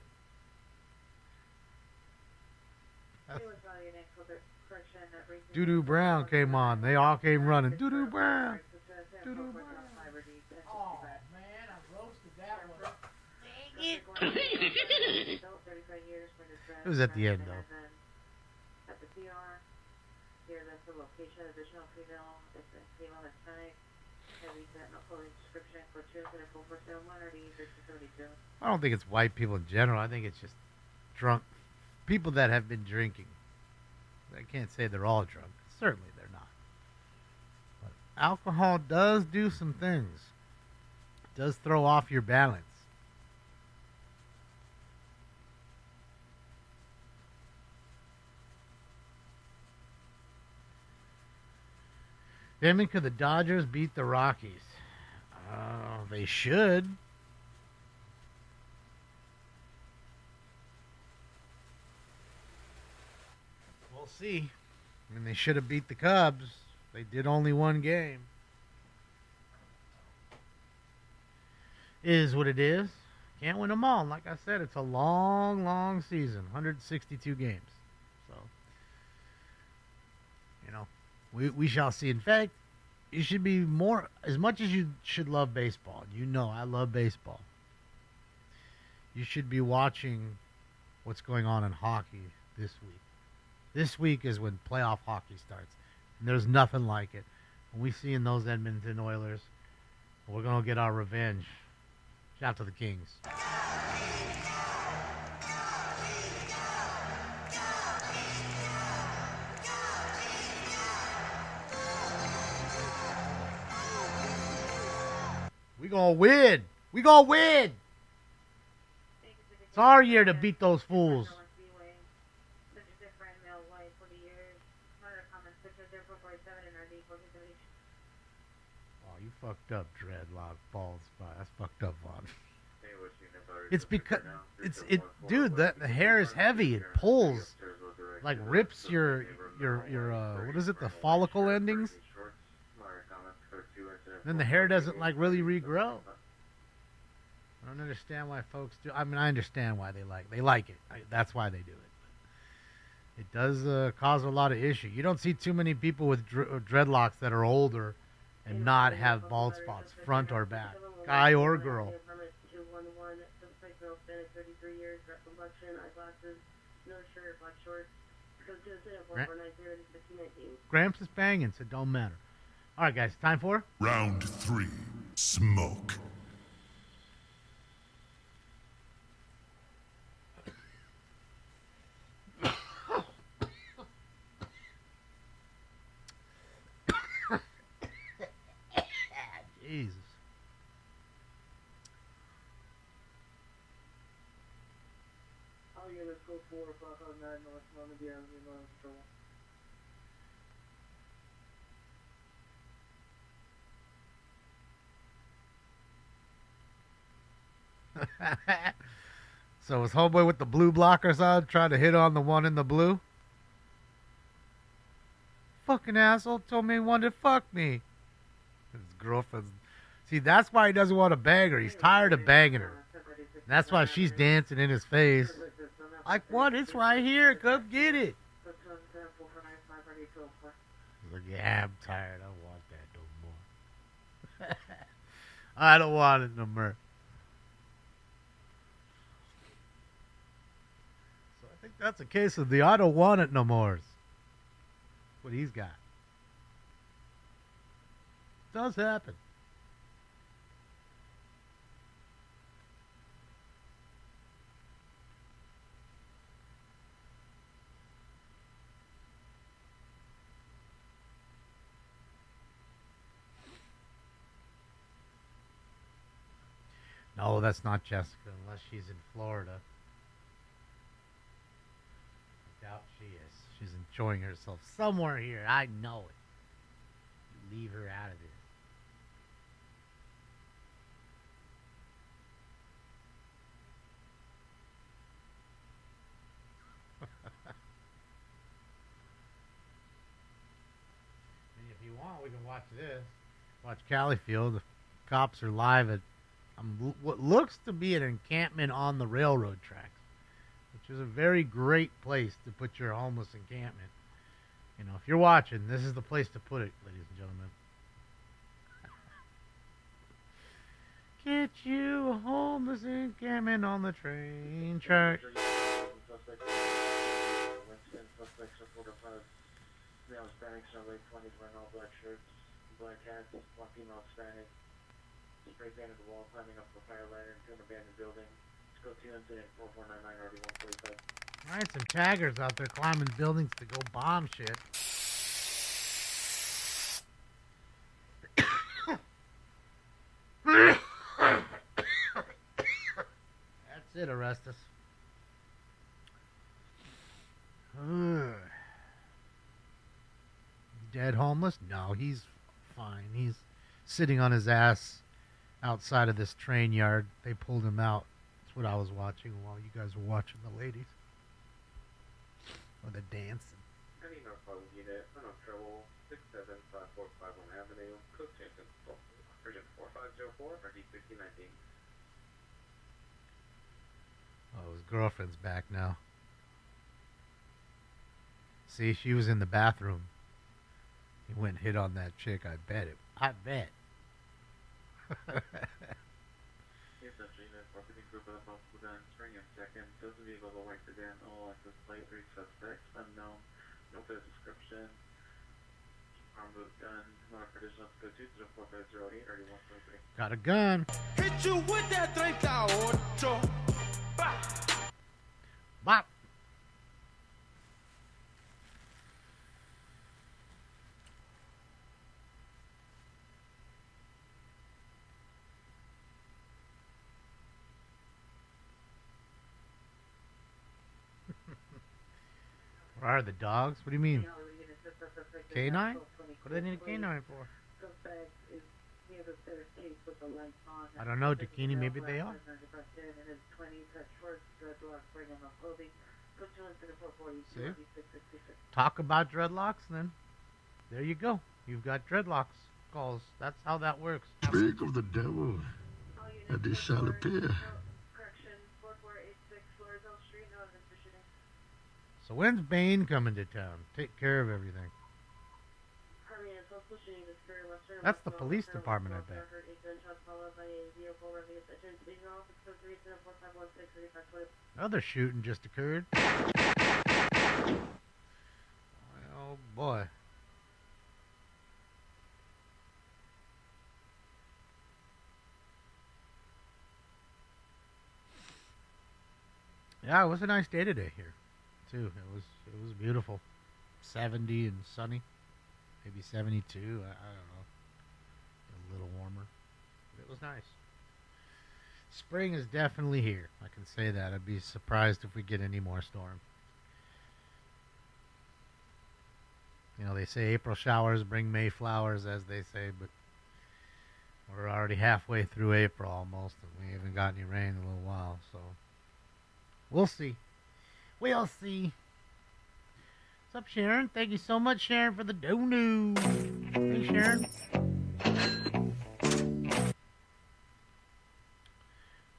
Doo-Doo Brown came on. They all came running. Doo-Doo Brown. Doo-Doo Brown. Oh, man, I roasted that one. It was at the end, though. At the CR, here that's the location, additional female, it's a female Hispanic, heavy fentanyl clothing description for 2 and 4 for sale, 172. I don't think it's white people in general. I think it's just drunk people that have been drinking. I can't say they're all drunk. Certainly they're not. But alcohol does do some things. It does throw off your balance. Damn, could the Dodgers beat the Rockies? They should. We'll see. I mean, they should have beat the Cubs. They did only 1 game. Is what it is. Can't win them all. Like I said, it's a long, long season. 162 games. So, you know, we shall see. In fact, you should be more, as much as you should love baseball. You know I love baseball. You should be watching what's going on in hockey this week. This week is when playoff hockey starts. And there's nothing like it. When we see in those Edmonton Oilers, we're going to get our revenge. Shout out to the Kings. We gonna win. We gonna win. It's our year to beat those fools. you fucked up, dreadlock, bald spot. That's fucked up, Vaughn. It's because dude, the hair is heavy. It pulls, like rips your what is it? The follicle endings. Then the hair doesn't like really regrow. I don't understand why folks do. I mean, I understand why they like it. That's why they do it. It does cause a lot of issue. You don't see too many people with dreadlocks that are older and not have bald spots, front or back, guy or girl. 33 years, red complexion, eyeglasses, no shirt, black shorts. Gramps is banging, so it don't matter. All right, guys, time for Round 3, smoke. Jesus. All units go 459 North Normandy Avenue, North Control. So was homeboy with the blue blockers on trying to hit on the one in the blue? Fucking asshole told me he wanted to fuck me. His girlfriend's... See, that's why he doesn't want to bang her. He's tired of banging her. That's why she's dancing in his face. Like, what? It's right here. Come get it. He's like, yeah, I'm tired. I don't want that no more. I don't want it no more. So I think that's a case of the I don't want it no more. What he's got. Does happen. No, that's not Jessica, unless she's in Florida. I doubt she is. She's enjoying herself somewhere here. I know it. Leave her out of this. If you want, we can watch this. Watch Califield. The cops are live at what looks to be an encampment on the railroad tracks, which is a very great place to put your homeless encampment. You know, if you're watching, this is the place to put it, ladies and gentlemen. Get you a homeless encampment on the train track. Male Hispanics in late 20s wearing all black shirts, black hats, one female Hispanic, spray painted the wall, climbing up a fire ladder into an abandoned building. Let's go to incident 4499 RD 145. Alright, some taggers out there climbing buildings to go bomb shit. That's it, Arestus. Dead homeless? No, he's fine. He's sitting on his ass outside of this train yard. They pulled him out. That's what I was watching while you guys were watching the ladies. Or the dancing. Any Northwest unit, no trouble, 67545 Avenue, Cook Jason, Virgin 4504, RD 6019. Oh, his girlfriend's back now. See, she was in the bathroom. He went and hit on that chick. I bet it. I bet. Yes, that's unit, marketing group of multiple guns, spring in second, those of you go to white sedan, all access plate, 3 suspects, unknown, no clear description, armed with gun, not traditional, go 20450 3143. Got a gun. Hit you with that 38. Bop. Bop. Where are the dogs? What do you mean? Canine? What do they need a canine for? Suspect is he has a staircase with the lights on. I don't know, Dakini, maybe they are. In his 20s, cut shorts, dreadlocks, wearing no clothing. Put you in 440, See? 666. Talk about dreadlocks, then. There you go. You've got dreadlocks calls. That's how that works. Speak of the devil, and he shall appear. Correction, 4486 Floresville Street, no evidence for shooting. So when's Bane coming to town? Take care of everything. That's the police department, I bet. Another shooting just occurred. Oh boy. Yeah, it was a nice day today here, too. It was beautiful, 70 and sunny, maybe 72. I don't know, a little warmer. But it was nice. Spring is definitely here. I can say that. I'd be surprised if we get any more storm. You know, they say April showers bring May flowers, as they say, but we're already halfway through April almost, and we haven't got any rain in a little while, so we'll see. We'll see. What's up, Sharon? Thank you so much, Sharon, for the dono. Hey, Sharon.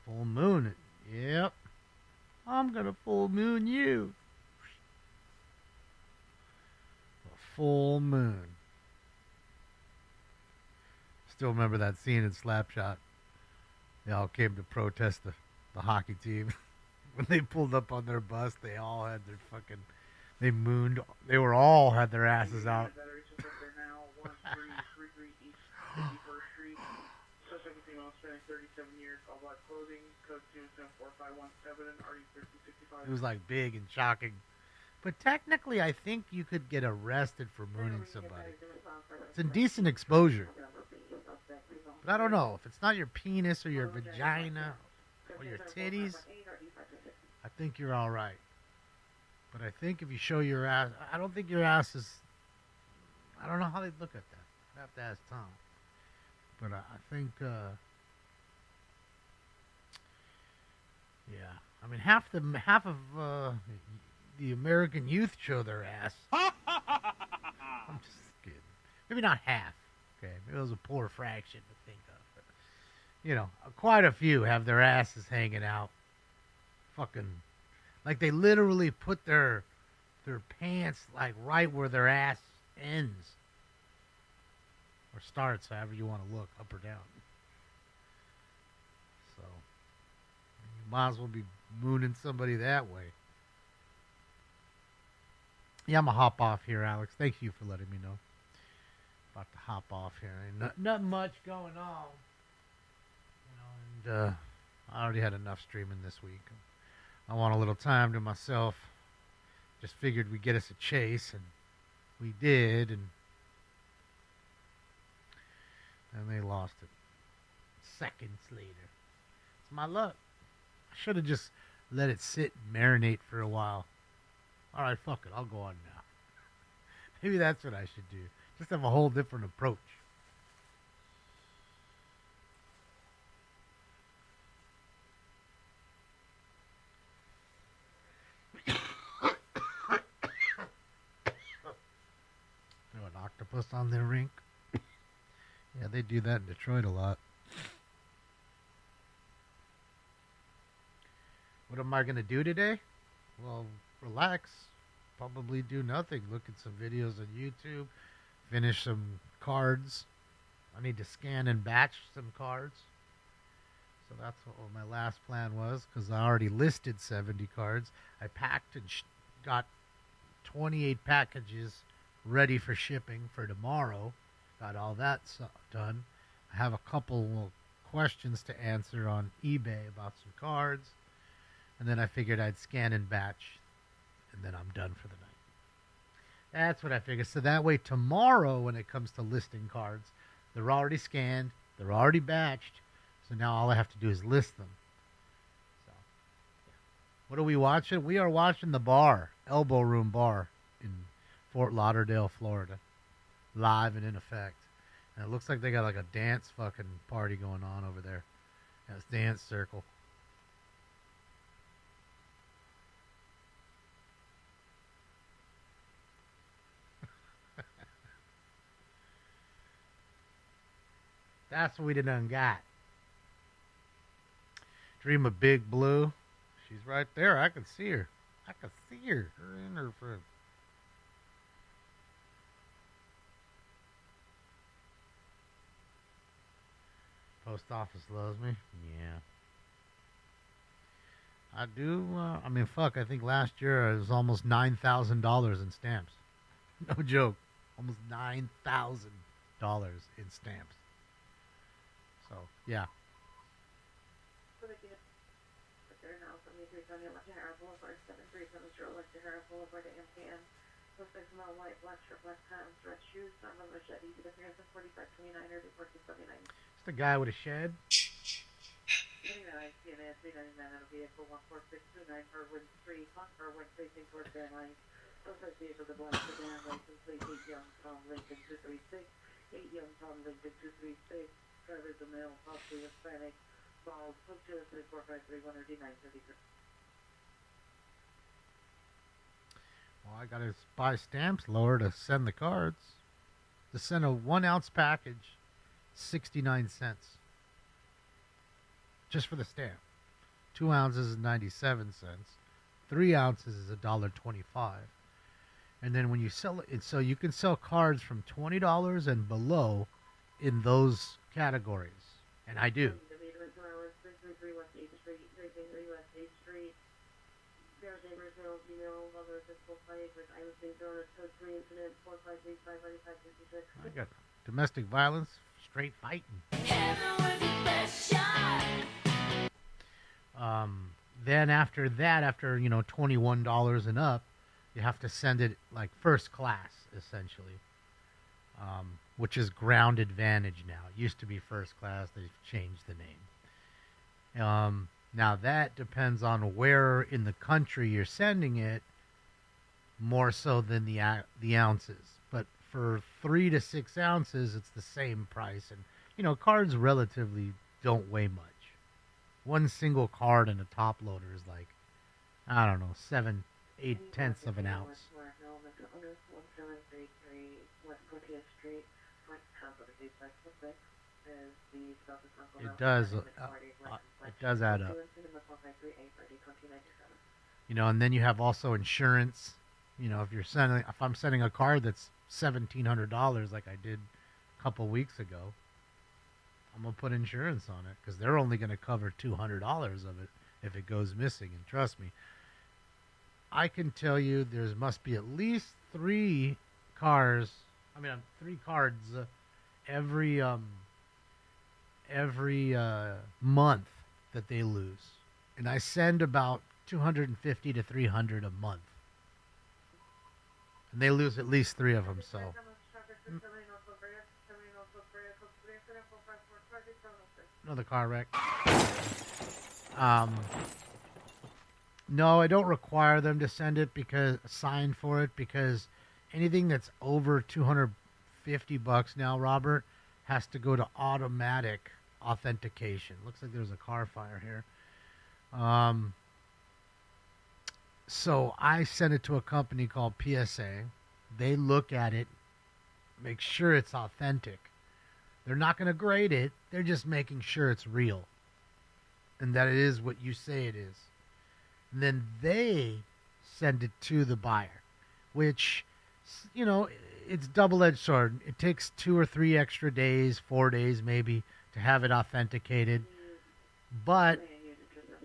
Full moon. Yep. I'm gonna full moon you. A full moon. Still remember that scene in Slapshot. They all came to protest the hockey team. When they pulled up on their bus, they all had their fucking... They mooned. They were all had their asses out. It was like big and shocking. But technically, I think you could get arrested for mooning somebody. It's indecent exposure. But I don't know. If it's not your penis or your vagina or your titties, I think you're all right. But I think if you show your ass, I don't think your ass is, I don't know how they'd look at that. I'd have to ask Tom. But I think, yeah. I mean, half of the American youth show their ass. I'm just kidding. Maybe not half. Okay, maybe it was a poor fraction to think of. But, you know, quite a few have their asses hanging out. Fucking, like they literally put their pants like right where their ass ends. Or starts, however you want to look, up or down. So, you might as well be mooning somebody that way. Yeah, I'm going to hop off here, Alex. Thank you for letting me know. About to hop off here. Ain't not much going on. You know, and I already had enough streaming this week. I want a little time to myself. Just figured we'd get us a chase, and we did, and they lost it. Seconds later. It's my luck. I should have just let it sit and marinate for a while. All right, fuck it. I'll go on now. Maybe that's what I should do. Just have a whole different approach. Throw an octopus on their rink. Yeah, they do that in Detroit a lot. What am I going to do today? Well, relax. Probably do nothing. Look at some videos on YouTube. Finish some cards. I need to scan and batch some cards. So that's what my last plan was, because I already listed 70 cards. I packed and got 28 packages ready for shipping for tomorrow. Got all that done. I have a couple questions to answer on eBay about some cards. And then I figured I'd scan and batch. And then I'm done for the night. That's what I figured. So that way tomorrow when it comes to listing cards, they're already scanned. They're already batched. So now all I have to do is list them. So, yeah. What are we watching? We are watching The Bar. Elbow Room Bar in Fort Lauderdale, Florida. Live and in effect. And it looks like they got like a dance fucking party going on over there. Yeah, it's dance circle. That's what we done got. Dream of Big Blue. She's right there. I can see her. I can see her. Her and her friend. Post office loves me. Yeah. I do. I mean, fuck. I think last year it was almost $9,000 in stamps. No joke. Almost $9,000 in stamps. So, yeah. It's the guy with a shed. Drivers of male, possibly Hispanic, balls, hook to 34531 Well, I gotta buy stamps lower to send the cards. To send a 1 ounce package, 69 cents. Just for the stamp. 2 ounces is 97 cents. 3 ounces is $1.25. And then when you sell it, so you can sell cards from $20 and below in those categories. And I do. I got domestic violence, straight fighting. Then after that, after, $21 and up, you have to send it like first class, essentially. Which is Ground Advantage now. It used to be first class. They've changed the name. Now that depends on where in the country you're sending it, more so than the ounces. But for 3 to 6 ounces, it's the same price. And, cards relatively don't weigh much. One single card in a top loader is like, I don't know, 7, 8/10 of an ounce. It does add up. And then you have also insurance. If I'm sending a card that's $1,700 like I did a couple weeks ago, I'm gonna put insurance on it because they're only gonna cover $200 of it if it goes missing. And trust me, I can tell you there must be at least 3 cards every month that they lose, and I send about 250 to 300 a month, and they lose at least 3 of them. So, another car wreck. No, I don't require them to send it sign for it because anything that's over $250 now, Robert, has to go to automatic authentication. Looks like there's a car fire here. So I send it to a company called PSA. They look at it, make sure it's authentic. They're not going to grade it. They're just making sure it's real and that it is what you say it is. And then they send it to the buyer, which, it's double-edged sword. It takes 2 or 3 extra days, 4 days maybe, to have it authenticated. But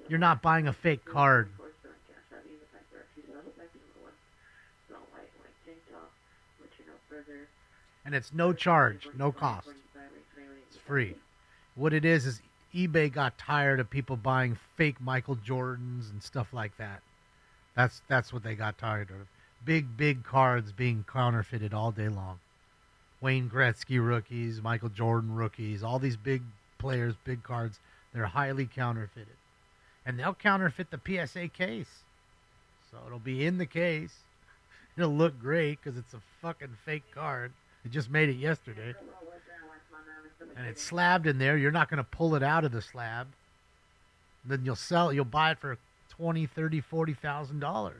you're not buying a fake card. And it's no charge, no cost. It's free. What it is eBay got tired of people buying fake Michael Jordans and stuff like that. That's what they got tired of. Big cards being counterfeited all day long. Wayne Gretzky rookies, Michael Jordan rookies, all these big players, big cards, they're highly counterfeited. And they'll counterfeit the PSA case. So it'll be in the case. It'll look great because it's a fucking fake card. They just made it yesterday. and it's slabbed in there, you're not going to pull it out of the slab. Then you'll buy it for $20,000, $30,000, $40,000.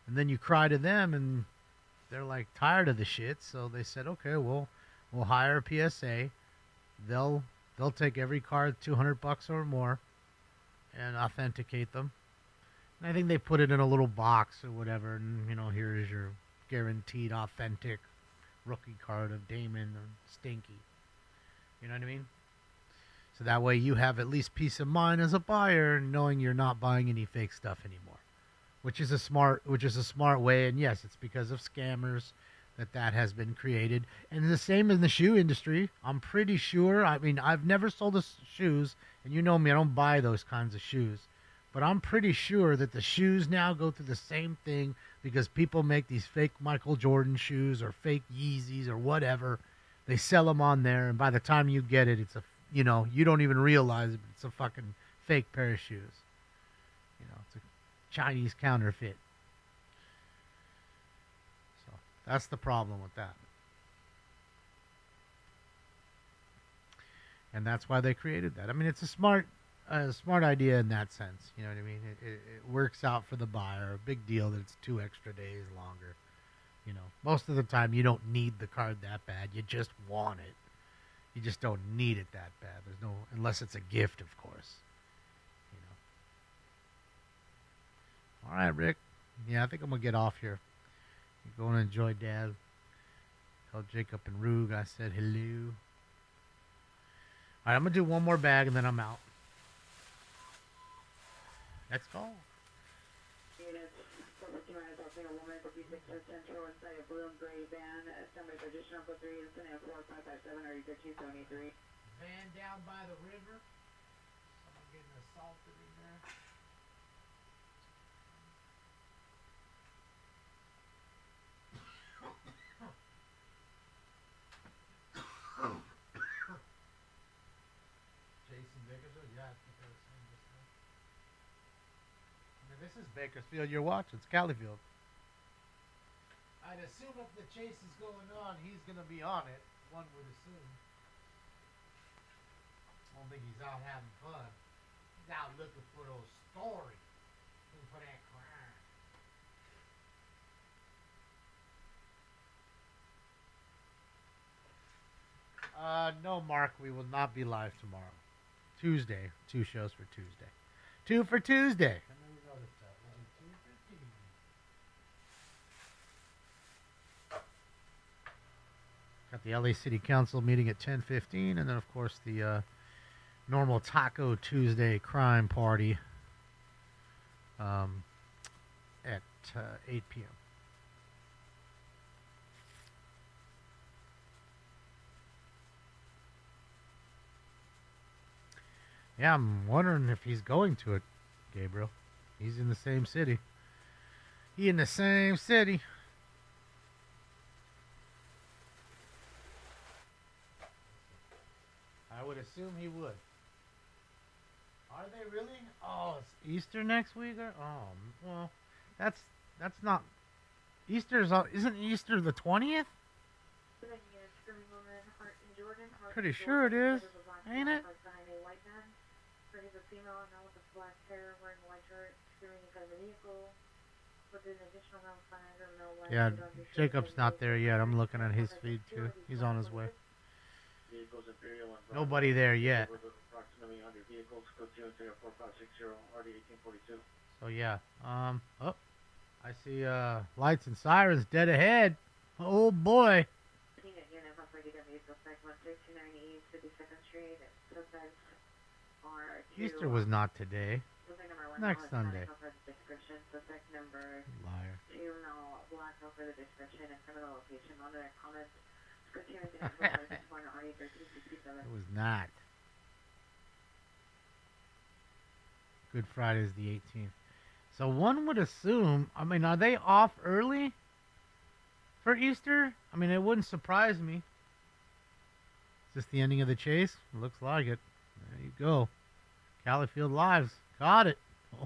And then you cry to them, and they're like tired of the shit. So they said, okay, we'll hire a PSA. They'll take every car $200 or more and authenticate them. And I think they put it in a little box or whatever. And, here is your guaranteed authentic rookie card of Damon or Stinky. You know what I mean? So that way you have at least peace of mind as a buyer, knowing you're not buying any fake stuff anymore, which is a smart way. And yes, it's because of scammers that has been created. And the same in the shoe industry. I'm pretty sure. I mean, I've never sold shoes, and you know me, I don't buy those kinds of shoes. But I'm pretty sure that the shoes now go through the same thing because people make these fake Michael Jordan shoes or fake Yeezys or whatever. They sell them on there, and by the time you get it, it's you don't even realize it, but it's a fucking fake pair of shoes. It's a Chinese counterfeit. So that's the problem with that. And that's why they created that. I mean, it's a smart idea in that sense. You know what I mean? It works out for the buyer. A big deal that it's 2 extra days longer. Most of the time you don't need the card that bad. You just want it. You just don't need it that bad. Unless it's a gift, of course. All right, Rick. Yeah, I think I'm gonna get off here. You're going to enjoy Dad. Tell Jacob and Rug I said hello. All right, I'm gonna do one more bag and then I'm out. Next call. Central inside a blue and gray van, standby position Uncle 3, incident 4557, or 1373. Van down by the river. Someone getting assaulted in there. Jason Bakersfield? Yeah, I think I was saying just now. I mean, this is Bakersfield you're watching. It's Califield. I'd assume if the chase is going on, he's going to be on it. One would assume. I don't think he's out having fun. He's out looking for those stories. Looking for that crime. No, Mark, we will not be live tomorrow. Tuesday. 2 shows for Tuesday. 2 for Tuesday. Got the LA City Council meeting at 10:15, and then of course the normal Taco Tuesday crime party at 8 p.m. Yeah, I'm wondering if he's going to it, Gabriel. He's in the same city. He in the same city. I would assume he would. Are they really? Oh, it's Easter next week? Oh, well, that's not. Isn't Easter the 20th? Pretty sure it is, ain't it? Yeah, Jacob's not there yet. I'm looking at his feed too. He's on his way. Nobody there yet. So yeah. Oh, I see lights and sirens dead ahead. Oh boy. Easter was not today. Next Sunday. Liar. It was not. Good Friday is the 18th. So one would assume, I mean, are they off early for Easter? I mean, it wouldn't surprise me. Is this the ending of the chase? Looks like it. There you go. Califield Lives. Got it.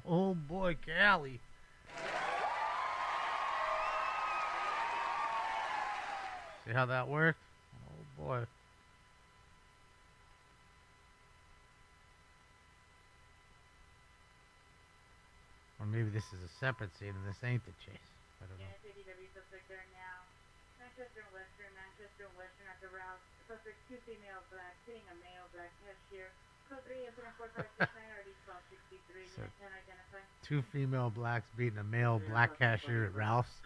Oh boy, Cali. See how that worked? Oh boy. Or maybe this is a separate scene and this ain't the chase. I don't know. ADW suspect there now. Manchester Western at the route. Suspect 2 female black, hitting a male black cashier. Code 3, incident 4569, RD 1263. So, Can identify. 2 female blacks beating a male black cashier at Ralph's.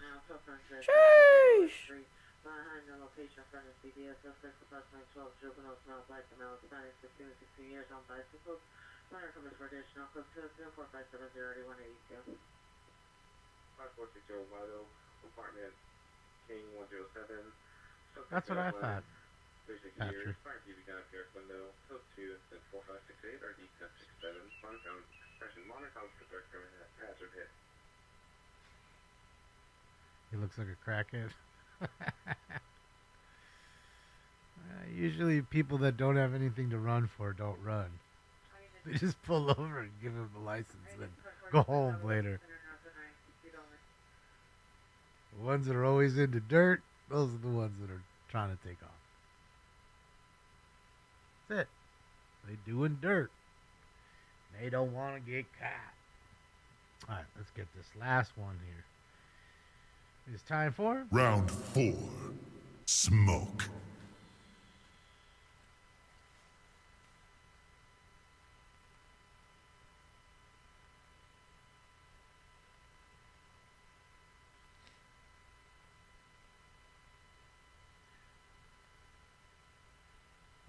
Sheesh! Behind the location in front of CBS, suspect approximately 12 juveniles, male black and male Hispanic, 15 to 16 years on bicycles. Minor commits for additional code 24570 5460 Vado, apartment King 107. That's what I thought. 36 Patrick. years, fire TV gun appears window, code 2, then 4568, RD 1067, monochrome, expression monochrome, projector, hazard hit. He looks like a crackhead. Usually people that don't have anything to run for don't run. They just pull over and give him the license and then go home later. The ones that are always into dirt, those are the ones that are trying to take off. That's it. They doing dirt. They don't want to get caught. Alright, let's get this last one here. It's time for Round 4. Smoke.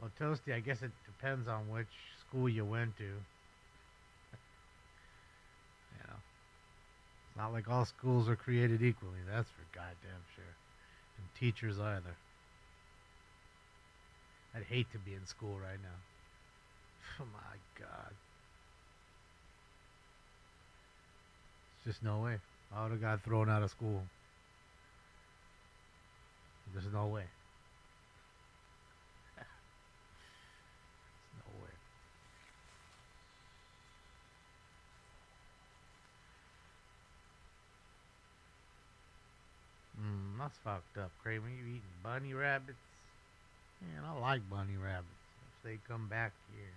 Well, Toasty, I guess it depends on which school you went to. You know, it's not like all schools are created equally. That's for goddamn sure. And teachers either. I'd hate to be in school right now. Oh my God. There's just no way. I would have got thrown out of school. There's no way. That's fucked up, Kramer. You eating bunny rabbits? Man, I like bunny rabbits. If they come back here.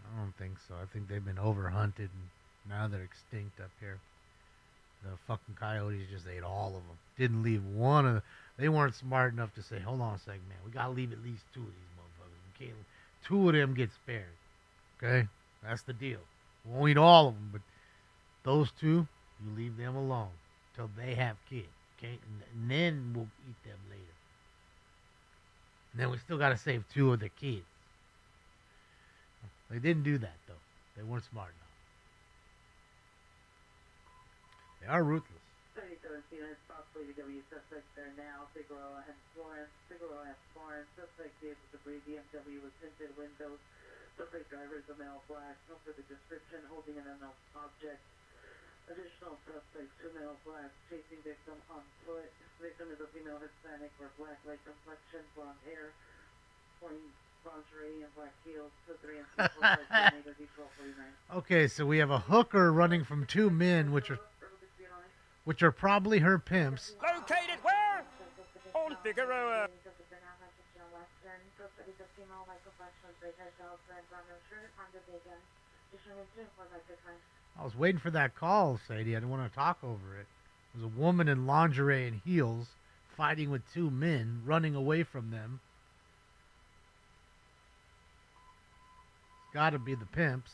I don't think so. I think they've been overhunted and now they're extinct up here. The fucking coyotes just ate all of them. Didn't leave one of them. They weren't smart enough to say, hold on a second, man. We gotta leave at least 2 of these motherfuckers. We can't. 2 of them get spared. Okay? That's the deal. We won't eat all of them, but those 2, you leave them alone. Till they have kids, okay? And then we'll eat them later. And then we still got to save 2 of the kids. They didn't do that, though. They weren't smart enough. They are ruthless. 3017 is possibly W suspect there now. Figueroa and Florence. Figueroa and Florence. Suspect vehicle debris. BMW with tinted windows. Suspect driver is a male black. No further description. Holding an unknown object. Additional suspects, 2 male blacks, chasing victim on foot. Victim is a female Hispanic or black light complexion, blonde hair, wearing lingerie and black heels. 2, 3, and 4, 5, 7, 8, 12, 49. Okay, so we have a hooker running from 2 men, which are probably her pimps. Located where? On Figueroa. I was waiting for that call, Sadie. I didn't want to talk over it. There was a woman in lingerie and heels fighting with 2 men, running away from them. It's got to be the pimps.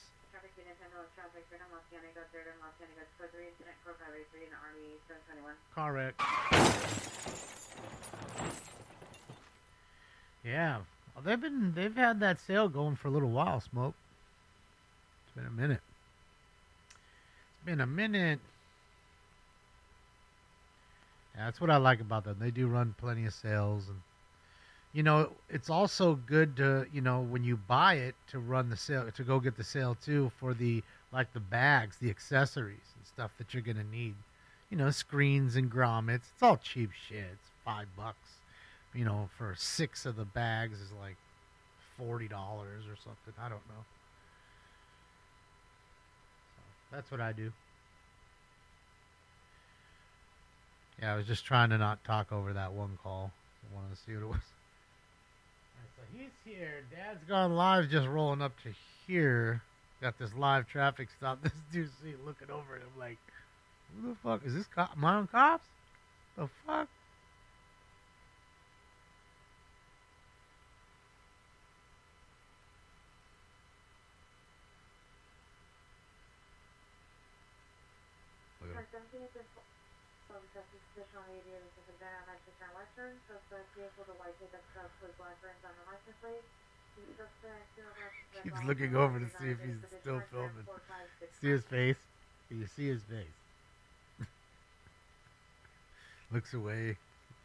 Correct. Yeah, well, they've had that sale going for a little while, Smoke. It's been a minute. Been a minute. Yeah, that's what I like about them. They do run plenty of sales, and you know, it's also good to, you know, when you buy it, to run the sale, to go get the sale too, for the, like, the bags, the accessories and stuff that you're gonna need. You know, screens and grommets. It's all cheap shit. It's $5. You know, for 6 of the bags is like $40 or something. I don't know. That's what I do. Yeah, I was just trying to not talk over that one call. I wanted to see what it was. Right, so he's here. Dad's Gone Live just rolling up to here. Got this live traffic stop. This dude's looking over at him like, who the fuck is this cop? Am I on cops? The fuck? Look at him. He's looking over to see if he's still filming. See his face? You see his face. Looks away.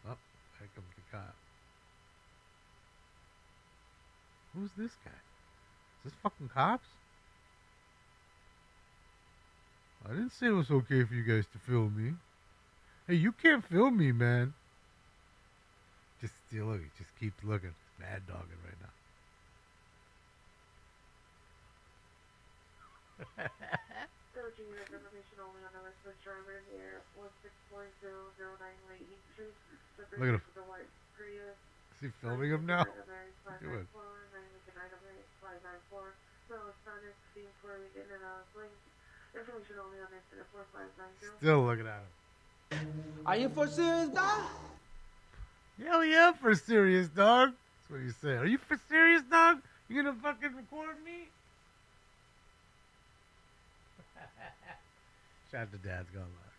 Oh, here comes the cop. Who's this guy? Is this fucking cops? I didn't say it was okay for you guys to film me. Hey, you can't film me, man. Just still look. He just keeps looking. Mad dogging right now. Look at him. Is he filming him now? Do it. Still looking at him. Are you for serious, dog? Hell yeah, for serious, dog. That's what you say. Are you for serious, dog? You gonna fucking record me? Shout out to Dad's Gone Live.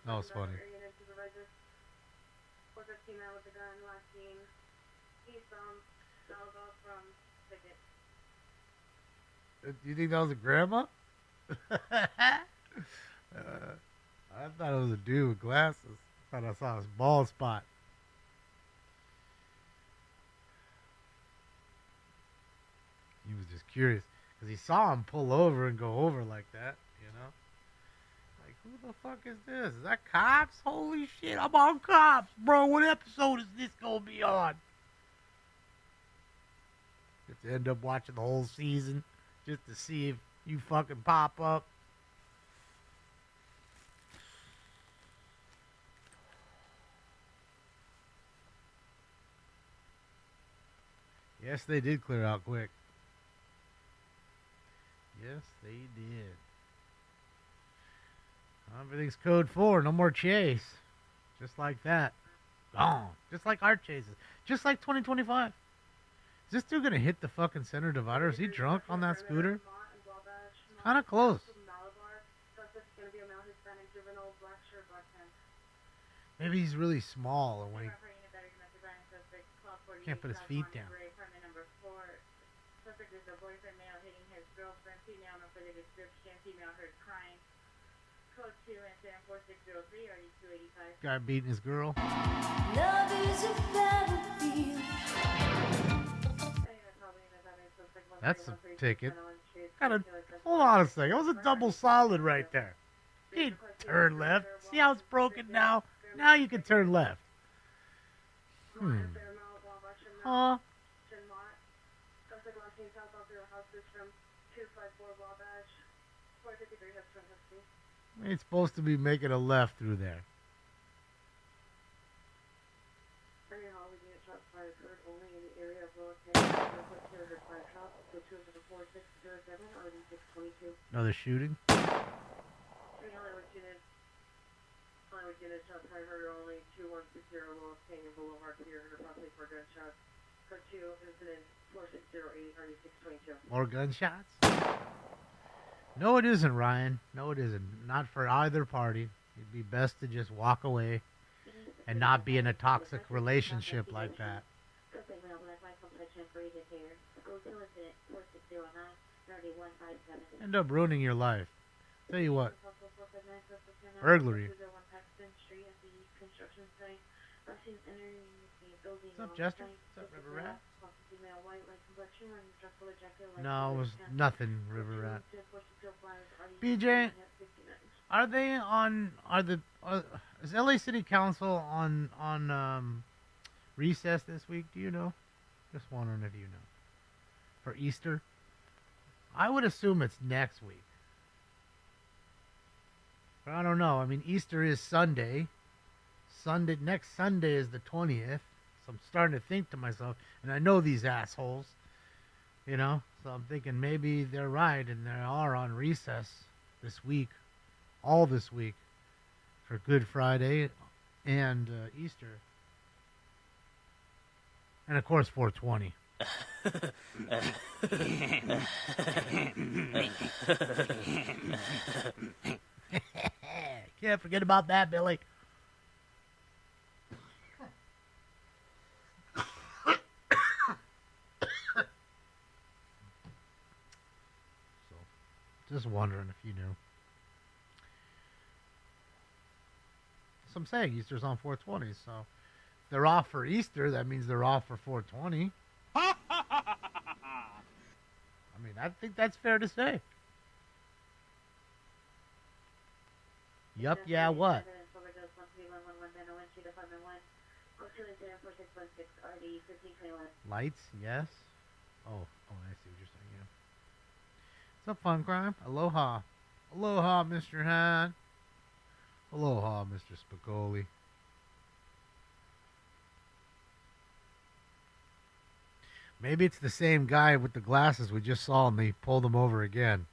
That was funny. Do you think that was a grandma? I thought it was a dude with glasses. I thought I saw his bald spot. He was just curious because he saw him pull over and go over like that, you know? Like, who the fuck is this? Is that Cops? Holy shit, I'm on Cops, bro. What episode is this gonna be on? You have to end up watching the whole season just to see if you fucking pop up. Yes, they did clear out quick. Yes, they did. Everything's code 4. No more chase. Just like that. Gone. Just like our chases. Just like 2025. Is this dude going to hit the fucking center divider? Is he drunk on that scooter? Kind of close. Maybe he's really small and when he can't put his feet down. Guy beating his girl. Love is a battlefield. That's a ticket. Hold on a second. It was a double solid right there. He turn left. See how it's broken now? Now you can turn left. Huh? It's supposed to be making a left through there. Another shooting? More gunshots? No, it isn't, Ryan. No, it isn't. Not for either party. It'd be best to just walk away and not be in a toxic relationship like that. End up ruining your life. Tell you what. Burglary. What's up, Jester? What's up, River Rat? No, it was nothing, River Rat. BJ, is LA City Council on recess this week? Do you know? Just wondering if you know. For Easter? I would assume it's next week. But I don't know. I mean, Easter is Sunday. Next Sunday is the 20th. So I'm starting to think to myself, and I know these assholes, you know. So I'm thinking maybe they're right and they are on recess this week, all this week, for Good Friday and Easter. And of course 420. Can't forget about that, Billy. Just wondering if you knew. So I'm saying Easter's on 420, so if they're off for Easter, that means they're off for 420. I mean, I think that's fair to say. Yup, yeah, what? Lights, yes. Oh, I see what you're saying, yeah. What's up, Fun Crime? Aloha. Aloha, Mr. Han. Aloha, Mr. Spicoli. Maybe it's the same guy with the glasses we just saw and they pulled him over again.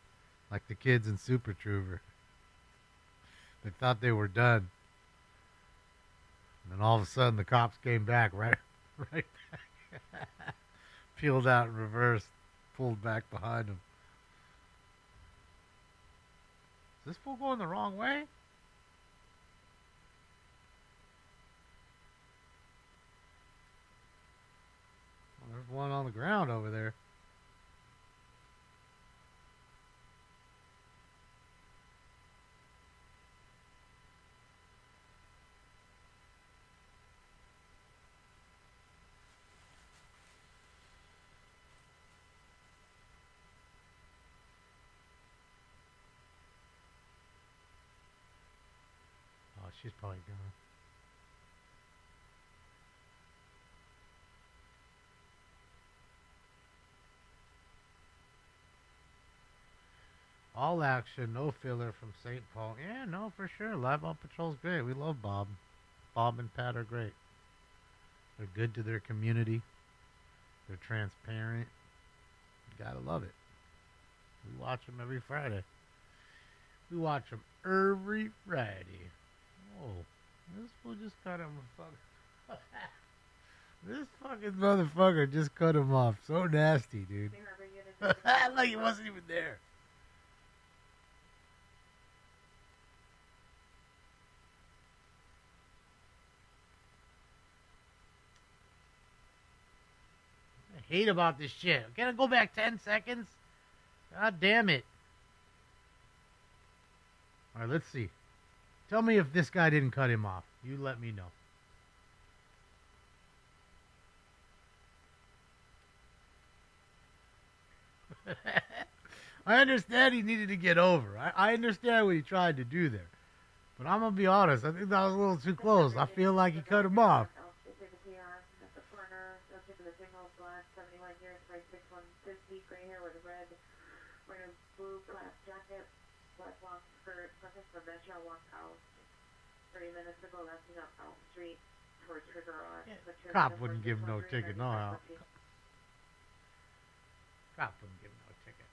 Like the kids in Super Trooper. They thought they were done. And then all of a sudden the cops came back right back. Peeled out in reverse. Pulled back behind him. Is this fool going the wrong way? Well, there's one on the ground over there. She's probably gone. All action, no filler from St. Paul. Yeah, no, for sure. Live on Patrol's great. We love Bob. Bob and Pat are great. They're good to their community. They're transparent. You gotta love it. We watch them every Friday. We watch them every Friday. Oh, this fool just cut him a This fucking motherfucker just cut him off. So nasty, dude. Like he wasn't even there. I hate about this shit. Can I go back 10 seconds? God damn it. Alright, let's see. Tell me if this guy didn't cut him off. You let me know. I understand he needed to get over. I understand what he tried to do there. But I'm going to be honest. I think that was a little too close. I feel like he cut him off. Cop wouldn't give him no ticket, no how. Cop wouldn't give him no ticket.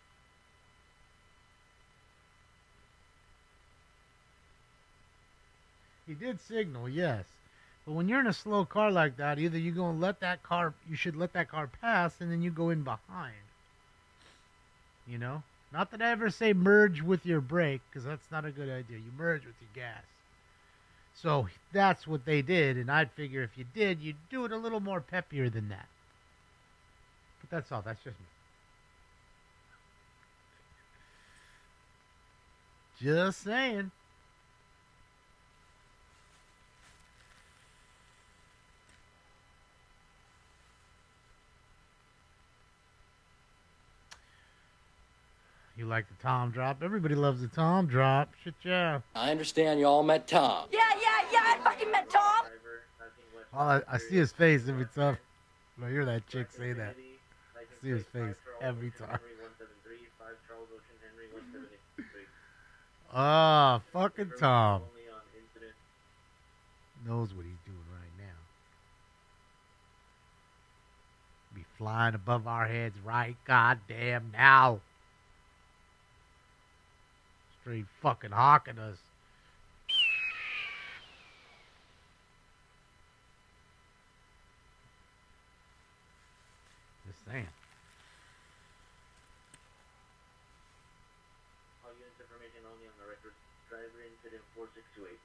He did signal, yes. But when you're in a slow car like that, either you're going to let that car, you should let that car pass, and then you go in behind. You know? Not that I ever say merge with your brake, because that's not a good idea. You merge with your gas. So that's what they did, and I'd figure if you did, you'd do it a little more peppier than that. But that's all. That's just me. Just saying. You like the Tom drop? Everybody loves the Tom drop. Shit, yeah. I understand you all met Tom. Yeah, I fucking met Tom. I see his face every time. I hear that chick say that. I see his face every time. Ah, fucking Tom. Knows what he's doing right now. Be flying above our heads right goddamn now. Straight fucking hawking us. Just saying. All units information only on the record. Driver incident 4628.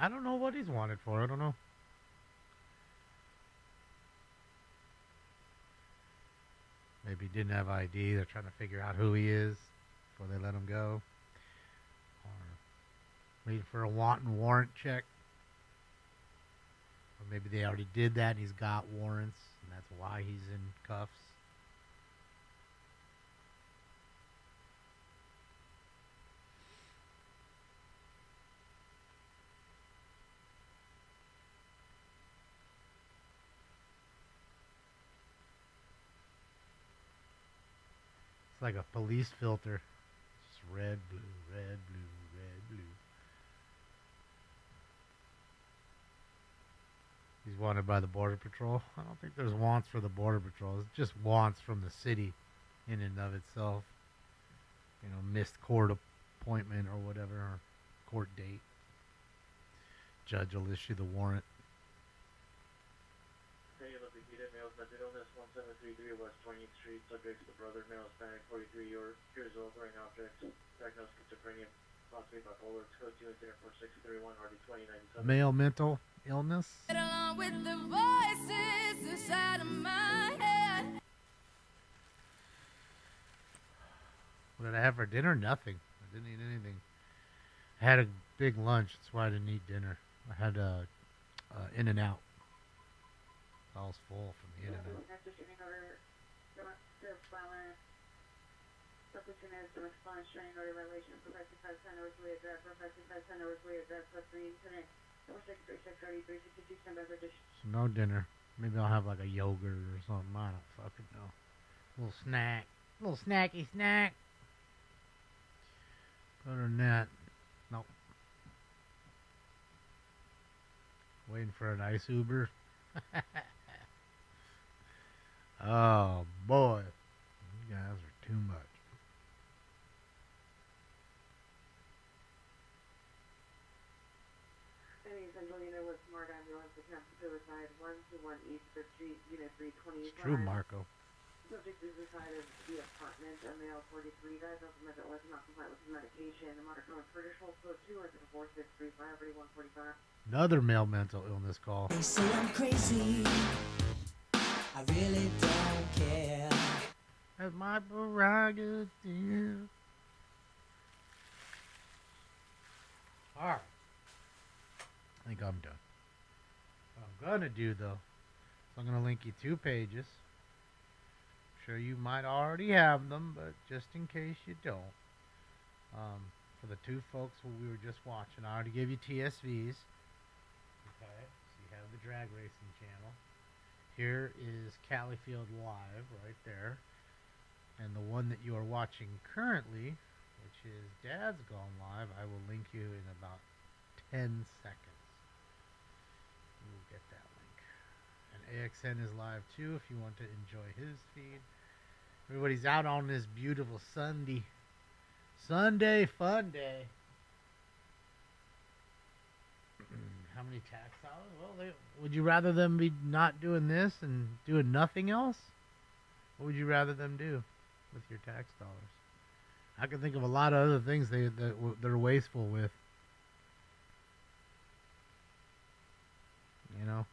I don't know what he's wanted for. I don't know. Maybe he didn't have ID. They're trying to figure out who he is before they let him go. Or waiting for a wanton warrant check. Or maybe they already did that and he's got warrants and that's why he's in cuffs. Like a police filter. Just red, blue, red, blue, red, blue. He's wanted by the Border Patrol. I don't think there's wants for the Border Patrol. It's just wants from the city in and of itself. You know, missed court appointment or whatever, or court date. Judge will issue the warrant. Males, mental illness 1733 West 20th Street. Subjects the brother, male, Hispanic, 43 years old, wearing objects. Diagnosed schizophrenia, possibly bipolar. Code 2 incident 4631 RD 2097. Male mental illness. Along with the voices inside of my head. What did I have for dinner? Nothing. I didn't eat anything. I had a big lunch. That's why I didn't eat dinner. I had In-N-Out. I was full from the In-N-Out. So no dinner. Maybe I'll have like a yogurt or something. I don't fucking know. Little snack. Little snacky snack. Other than that, nope. Waiting for a nice Uber. Oh boy, you guys are too much. Central unit was smart ambulance attempt suicide 121 East 5th Street, unit 325. It's true, Marco. Subject is inside of the apartment, a male 43 guys off the mental illness, not compliant with his medication. The monitor on traditional code 2 into 4635 145. Another male mental illness call. They say I'm crazy. I really don't care. That's my prerogative. Alright. I think I'm done. What I'm gonna do though, so I'm gonna link you 2 pages. I'm sure you might already have them, but just in case you don't. For the 2 folks who we were just watching, I already gave you TSVs. Okay, so you have the drag racing channel. Here is Califield Live right there. And the one that you are watching currently, which is Dad's Gone Live, I will link you in about 10 seconds. You will get that link. And AXN is live too if you want to enjoy his feed. Everybody's out on this beautiful Sunday. Sunday fun day. How many tax dollars? Well, would you rather them be not doing this and doing nothing else? What would you rather them do with your tax dollars? I can think of a lot of other things they're wasteful with. You know?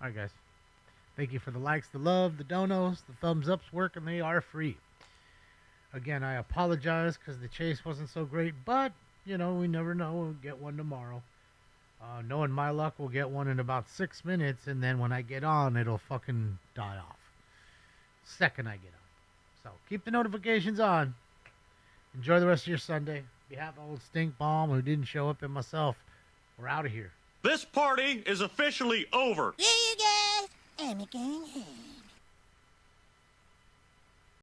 Alright, guys. Thank you for the likes, the love, the donos, the thumbs ups work, and they are free. Again, I apologize because the chase wasn't so great, but, you know, we never know. We'll get one tomorrow. Knowing my luck, we'll get one in about 6 minutes, and then when I get on, it'll fucking die off. Second I get on. So, keep the notifications on. Enjoy the rest of your Sunday. On behalf of old Stink Bomb, who didn't show up, and myself, we're out of here. This party is officially over. Yeah, you guys. I'm a gang.